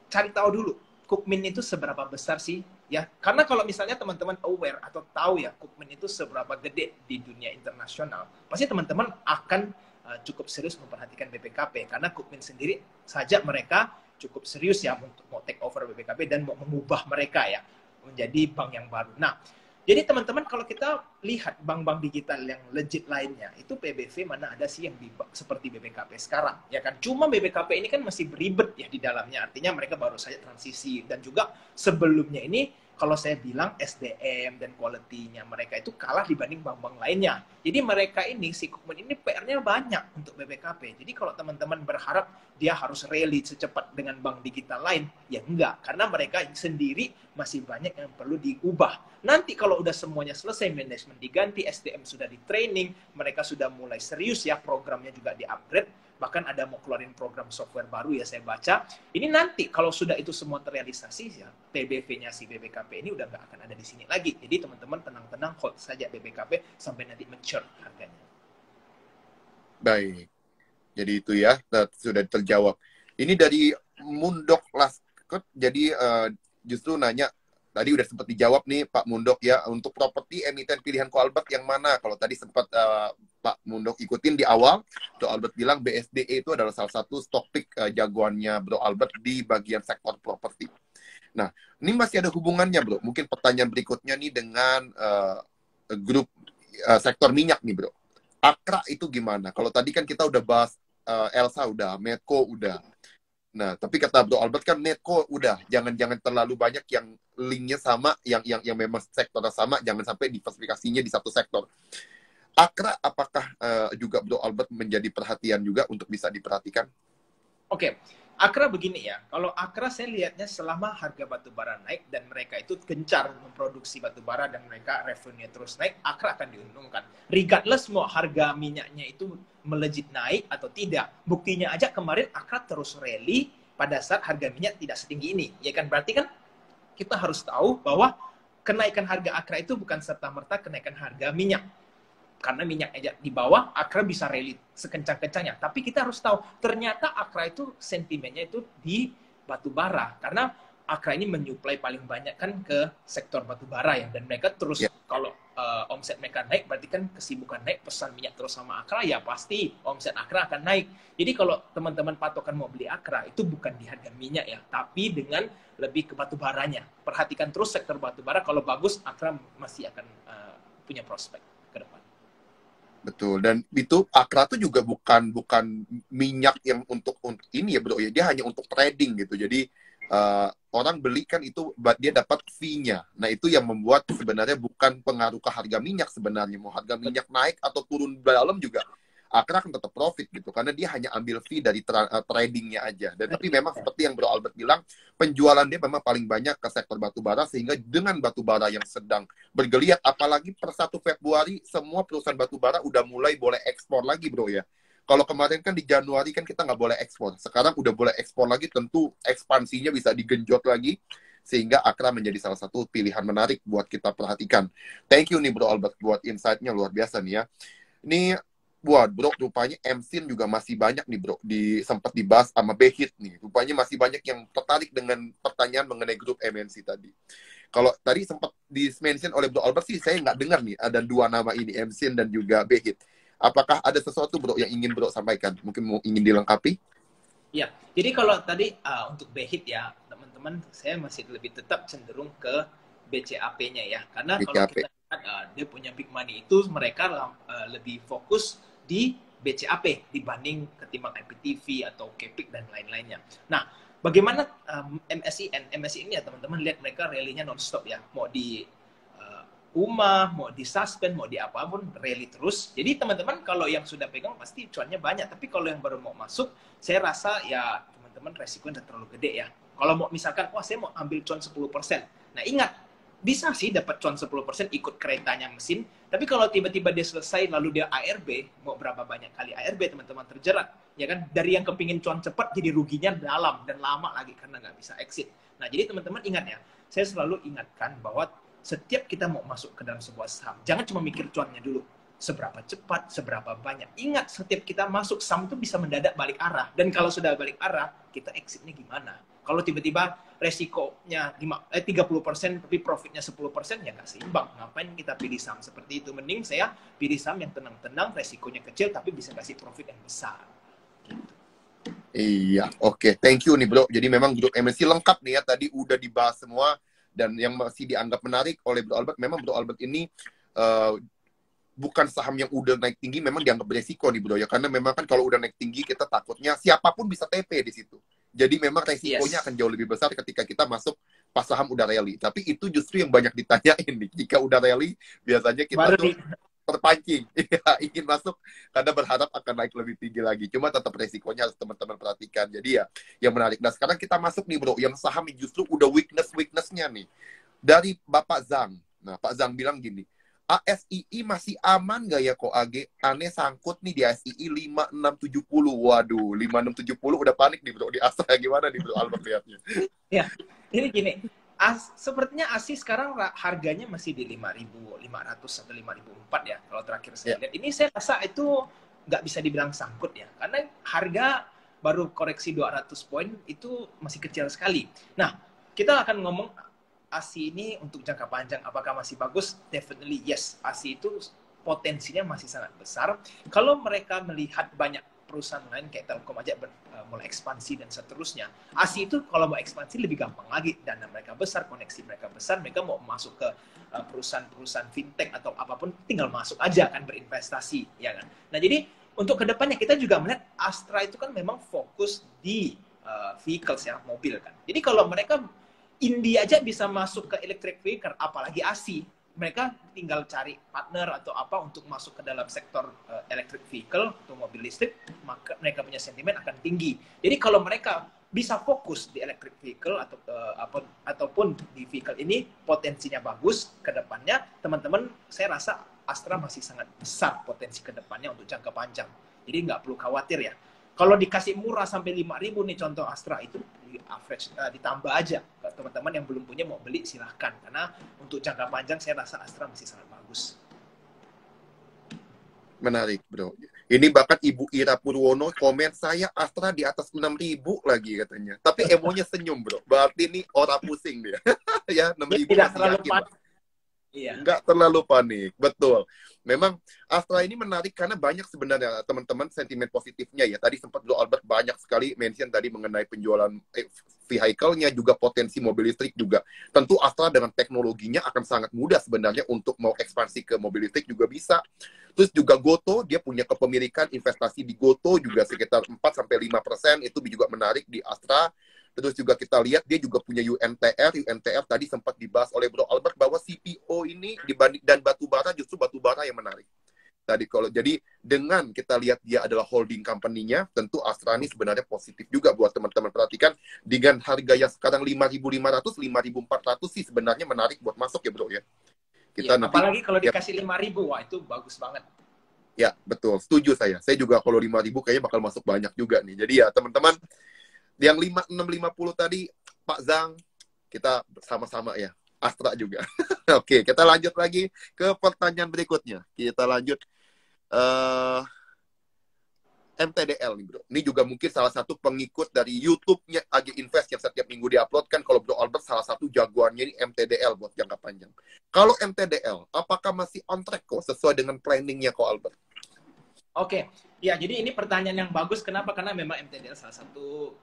Speaker 2: cari tahu dulu Cookmin itu seberapa besar sih ya. Karena kalau misalnya teman-teman aware atau tahu ya Cookmin itu seberapa gede di dunia internasional, pasti teman-teman akan cukup serius memperhatikan BBKP. Karena Cookmin sendiri saja mereka cukup serius ya untuk mau take over BBKP dan mau mengubah mereka ya menjadi bank yang baru. Nah, jadi teman-teman kalau kita lihat bank-bank digital yang legit lainnya, itu PBV mana ada sih yang seperti BBKP sekarang, ya kan? Cuma BBKP ini kan masih beribet ya di dalamnya, artinya mereka baru saja transisi, dan juga sebelumnya ini kalau saya bilang SDM dan quality-nya mereka itu kalah dibanding bank-bank lainnya. Jadi mereka ini, si Cookmin ini PR-nya banyak untuk BBKP. Jadi kalau teman-teman berharap dia harus rally secepat dengan bank digital lain, ya enggak. Karena mereka sendiri masih banyak yang perlu diubah. Nanti kalau udah semuanya selesai, manajemen diganti, SDM sudah di training, mereka sudah mulai serius ya, programnya juga di-upgrade, bahkan ada mau keluarin program software baru ya saya baca. Ini nanti kalau sudah itu semua terrealisasi ya, PBV-nya si BBKP ini udah nggak akan ada di sini lagi. Jadi teman-teman tenang-tenang hold saja BBKP sampai nanti mature harganya.
Speaker 1: Baik. Jadi itu ya, sudah terjawab. Ini dari Mundok Laskut, jadi justru nanya, tadi udah sempat dijawab nih Pak Mundok ya, untuk properti emiten pilihan Ko Albert yang mana? Kalau tadi sempat Pak Mundok ikutin di awal, Bro Albert bilang BSDE itu adalah salah satu stock pick jagoannya Bro Albert di bagian sektor properti. Nah, ini masih ada hubungannya Bro. Mungkin pertanyaan berikutnya nih dengan grup sektor minyak nih Bro. Akra itu gimana? Kalau tadi kan kita udah bahas Elsa udah, Medco udah. Nah, tapi kata Bro Albert kan Medco udah, jangan terlalu banyak yang linknya sama, yang memang sektornya sama, jangan sampai diversifikasinya di satu sektor. Akra apakah juga Bro Albert menjadi perhatian juga untuk bisa diperhatikan?
Speaker 2: Oke. Akra begini ya, kalau Akra saya lihatnya selama harga batubara naik dan mereka itu gencar memproduksi batubara dan mereka revenue terus naik, Akra akan diuntungkan. Regardless mau harga minyaknya itu melejit naik atau tidak. Buktinya aja kemarin Akra terus rally pada saat harga minyak tidak setinggi ini. Ya kan, berarti kan kita harus tahu bahwa kenaikan harga Akra itu bukan serta-merta kenaikan harga minyak. Karena minyak aja di bawah, Akra bisa rally sekencang-kencangnya. Tapi kita harus tahu, ternyata Akra itu sentimennya itu di batubara. Karena Akra ini menyuplai paling banyak kan ke sektor batubara ya. Dan mereka terus, kalau omset mereka naik, berarti kan kesibukan naik, pesan minyak terus sama Akra, ya pasti omset Akra akan naik. Jadi kalau teman-teman patokan mau beli Akra, itu bukan di harga minyak ya, tapi dengan lebih ke batubaranya. Perhatikan terus sektor batubara, kalau bagus, Akra masih akan punya prospek ke depan.
Speaker 1: Betul, dan itu Akra tuh juga bukan minyak yang untuk ini ya bro ya, dia hanya untuk trading gitu. Jadi orang beli kan itu dia dapat fee-nya. Nah, itu yang membuat sebenarnya bukan pengaruh ke harga minyak sebenarnya. Mau harga minyak naik atau turun dalam juga Akra akan tetap profit gitu, karena dia hanya ambil fee dari tradingnya aja. Dan tapi memang seperti yang Bro Albert bilang, penjualan dia memang paling banyak ke sektor batubara, sehingga dengan batubara yang sedang bergeliat, apalagi per 1 Februari semua perusahaan batubara udah mulai boleh ekspor lagi, Bro ya. Kalau kemarin kan di Januari kan kita nggak boleh ekspor, sekarang udah boleh ekspor lagi, tentu ekspansinya bisa digenjot lagi, sehingga Akra menjadi salah satu pilihan menarik buat kita perhatikan. Thank you nih Bro Albert buat insight-nya, luar biasa nih ya. Ini buat Bro, rupanya MSIN juga masih banyak nih Bro, sempat dibahas sama Behit nih. Rupanya masih banyak yang tertarik dengan pertanyaan mengenai grup MNC tadi. Kalau tadi sempat di-mention oleh Bro Albert sih, saya nggak dengar nih, ada 2 nama ini, MSIN dan juga Behit. Apakah ada sesuatu Bro yang ingin Bro sampaikan? Mungkin ingin dilengkapi?
Speaker 2: Ya, jadi kalau tadi untuk Behit ya, teman-teman, saya masih lebih tetap cenderung ke BCAP-nya ya. Karena kalau
Speaker 1: BCAP.
Speaker 2: kita lihat dia punya big money itu, mereka lebih fokus di BCAP dibanding ketimbang IPTV atau Kepik dan lain-lainnya. Nah, bagaimana MSIN? MSIN ini ya teman-teman lihat mereka rally-nya non-stop ya. Mau di UMA, mau di suspend, mau di apapun, rally terus. Jadi teman-teman kalau yang sudah pegang pasti cuannya banyak. Tapi kalau yang baru mau masuk, saya rasa ya teman-teman resikonya udah terlalu gede ya. Kalau mau misalkan, wah saya mau ambil cuan 10%. Nah ingat, bisa sih dapat cuan 10% ikut keretanya mesin. Tapi kalau tiba-tiba dia selesai lalu dia ARB, mau berapa banyak kali ARB teman-teman terjerat. Ya kan, dari yang kepingin cuan cepat jadi ruginya dalam dan lama lagi karena nggak bisa exit. Nah jadi teman-teman ingat ya, saya selalu ingatkan bahwa setiap kita mau masuk ke dalam sebuah saham, jangan cuma mikir cuannya dulu. Seberapa cepat, seberapa banyak. Ingat, setiap kita masuk saham itu bisa mendadak balik arah. Dan kalau sudah balik arah, kita exitnya gimana? Kalau tiba-tiba resikonya 30% tapi profitnya 10%, ya nggak seimbang. Ngapain kita pilih saham seperti itu? Mending saya pilih saham yang tenang-tenang, resikonya kecil, tapi bisa kasih profit yang besar. Gitu.
Speaker 1: Iya, oke. Thank you nih Bro. Jadi memang grup MNC lengkap nih ya. Tadi udah dibahas semua. Dan yang masih dianggap menarik oleh Bro Albert, memang Bro Albert ini bukan saham yang udah naik tinggi, memang dianggap beresiko nih Bro ya. Karena memang kan kalau udah naik tinggi, kita takutnya siapapun bisa TP di situ. Jadi memang resikonya akan jauh lebih besar ketika kita masuk pas saham udah rally. Tapi itu justru yang banyak ditanyain nih. Jika udah rally, biasanya kita terpancing, ingin masuk karena berharap akan naik lebih tinggi lagi. Cuma tetap resikonya harus teman-teman perhatikan. Jadi ya, yang menarik. Nah sekarang kita masuk nih Bro, yang saham yang justru udah weakness-nya nih. Dari Bapak Zhang. Nah Pak Zhang bilang gini, ASII masih aman gak ya kok AG? Aneh sangkut nih di ASII 5670. Waduh, 5670 udah panik nih Bro. Di Astra gimana nih Bro Albert lihatnya?
Speaker 2: Ya, ini gini. Sepertinya ASI sekarang harganya masih di 5.500 atau 5.004 ya. Kalau terakhir saya lihat. Ini saya rasa itu nggak bisa dibilang sangkut ya. Karena harga baru koreksi 200 poin itu masih kecil sekali. Nah, kita akan ngomong ASI ini untuk jangka panjang apakah masih bagus? Definitely yes. ASI itu potensinya masih sangat besar. Kalau mereka melihat banyak perusahaan lain kayak Telkom aja mulai ekspansi dan seterusnya. ASI itu kalau mau ekspansi lebih gampang lagi. Dana mereka besar, koneksi mereka besar, mereka mau masuk ke perusahaan-perusahaan fintech atau apapun, tinggal masuk aja kan berinvestasi, ya kan. Nah jadi untuk kedepannya kita juga melihat Astra itu kan memang fokus di vehicles ya, mobil kan. Jadi kalau mereka India aja bisa masuk ke electric vehicle, apalagi ASI. Mereka tinggal cari partner atau apa untuk masuk ke dalam sektor electric vehicle atau mobil listrik, maka mereka punya sentimen akan tinggi. Jadi kalau mereka bisa fokus di electric vehicle ataupun di vehicle ini, potensinya bagus ke depannya, teman-teman, saya rasa Astra masih sangat besar potensi ke depannya untuk jangka panjang. Jadi nggak perlu khawatir ya. Kalau dikasih murah sampai 5.000 nih contoh Astra itu average ditambah aja. Kalau teman-teman yang belum punya mau beli silahkan. Karena untuk jangka panjang saya rasa Astra masih sangat bagus.
Speaker 1: Menarik Bro. Ini bahkan Ibu Ira Purwono komen saya Astra di atas 6.000 lagi katanya. Tapi emonya senyum Bro. Berarti ini orang pusing dia. Ya 6.000
Speaker 2: tidak terlalu panik.
Speaker 1: Iya. Nggak terlalu panik, betul. Memang Astra ini menarik karena banyak sebenarnya teman-teman sentimen positifnya ya. Tadi sempat Bro Albert banyak sekali mention tadi mengenai penjualan vehicle-nya, juga potensi mobil listrik juga. Tentu Astra dengan teknologinya akan sangat mudah sebenarnya untuk mau ekspansi ke mobil listrik juga bisa. Terus juga Goto, dia punya kepemilikan investasi di Goto juga sekitar 4-5%, itu juga menarik di Astra. Terus juga kita lihat dia juga punya UNTR. UNTR tadi sempat dibahas oleh Bro Albert bahwa CPO ini dibanding dan batu bara, justru batu bara yang menarik. Tadi kalau jadi dengan kita lihat dia adalah holding company-nya, tentu Astra ini sebenarnya positif juga buat teman-teman perhatikan dengan harga yang sekarang 5.500, 5.400 sih sebenarnya menarik buat masuk ya Bro ya.
Speaker 2: Iya,
Speaker 1: Kita nanti
Speaker 2: apalagi kalau
Speaker 1: ya,
Speaker 2: dikasih 5.000, wah itu bagus banget.
Speaker 1: ya betul, setuju saya. Saya juga kalau 5.000 kayaknya bakal masuk banyak juga nih. Jadi ya teman-teman yang 5650 tadi Pak Zhang, kita sama-sama ya. Astra juga. Oke, kita lanjut lagi ke pertanyaan berikutnya. Kita lanjut MTDL nih bro. Ini juga mungkin salah satu pengikut dari YouTube-nya AG Invest yang setiap minggu diupload kan. Kalau Bro Albert salah satu jagoannya ini MTDL buat jangka panjang. Kalau MTDL, apakah masih on track kok sesuai dengan planningnya kok Albert?
Speaker 2: Oke, ya jadi ini pertanyaan yang bagus. Kenapa? Karena memang MTDL salah satu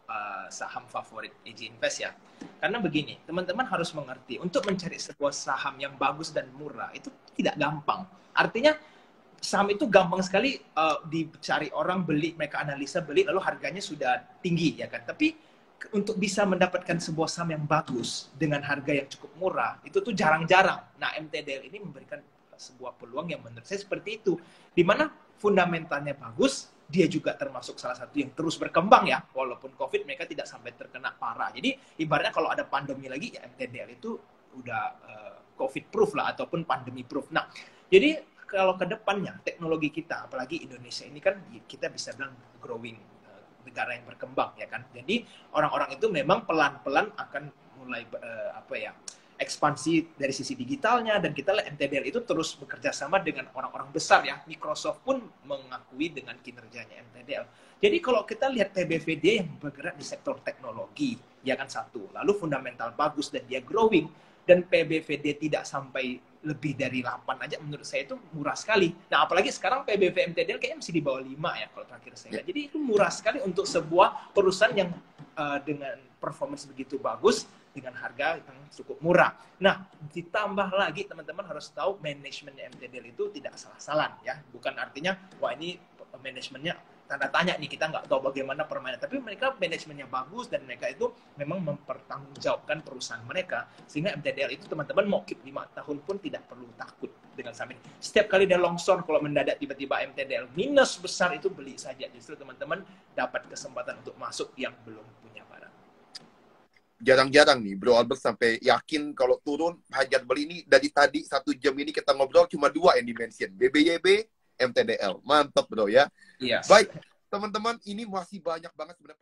Speaker 2: saham favorit AG Invest ya. Karena begini, teman-teman harus mengerti, untuk mencari sebuah saham yang bagus dan murah itu tidak gampang. Artinya saham itu gampang sekali dicari orang beli, mereka analisa beli, lalu harganya sudah tinggi ya kan. Tapi untuk bisa mendapatkan sebuah saham yang bagus dengan harga yang cukup murah itu tuh jarang-jarang. Nah MTDL ini memberikan sebuah peluang yang menurut saya seperti itu, di mana fundamentalnya bagus, dia juga termasuk salah satu yang terus berkembang ya, walaupun COVID mereka tidak sampai terkena parah. Jadi ibaratnya kalau ada pandemi lagi ya MTDL itu udah COVID proof lah ataupun pandemi proof. Nah jadi kalau ke depannya teknologi kita, apalagi Indonesia ini kan kita bisa bilang growing negara yang berkembang ya kan. Jadi orang-orang itu memang pelan-pelan akan mulai ekspansi dari sisi digitalnya, dan kita lihat MTDL itu terus bekerja sama dengan orang-orang besar ya. Microsoft pun mengakui dengan kinerjanya MTDL. Jadi kalau kita lihat PBVD yang bergerak di sektor teknologi, ya kan satu. Lalu fundamental bagus dan dia growing, dan PBVD tidak sampai lebih dari 8 aja, menurut saya itu murah sekali. Nah, apalagi sekarang PBV MTDL kayaknya masih di bawah 5 ya kalau terakhir saya lihat. Jadi itu murah sekali untuk sebuah perusahaan yang dengan performance begitu bagus dengan harga yang cukup murah. Nah, ditambah lagi teman-teman harus tahu manajemennya MTDL itu tidak salah-salah ya. Bukan artinya wah ini manajemennya tanda tanya nih, kita nggak tahu bagaimana permainan. Tapi mereka manajemennya bagus dan mereka itu memang mempertanggungjawabkan perusahaan mereka, sehingga MTDL itu teman-teman mau keep 5 tahun pun tidak perlu takut dengan saham ini. Setiap kali dia longsor, kalau mendadak tiba-tiba MTDL minus besar, itu beli saja. Justru teman-teman dapat kesempatan untuk masuk yang belum punya barang.
Speaker 1: Jarang-jarang nih Bro Albert sampai yakin kalau turun hajar beli ini. Dari tadi 1 jam ini kita ngobrol cuma 2 yang dimention, BBYB, MTDL. Mantap Bro ya.
Speaker 2: Yes.
Speaker 1: Baik, teman-teman, ini masih banyak banget sebenarnya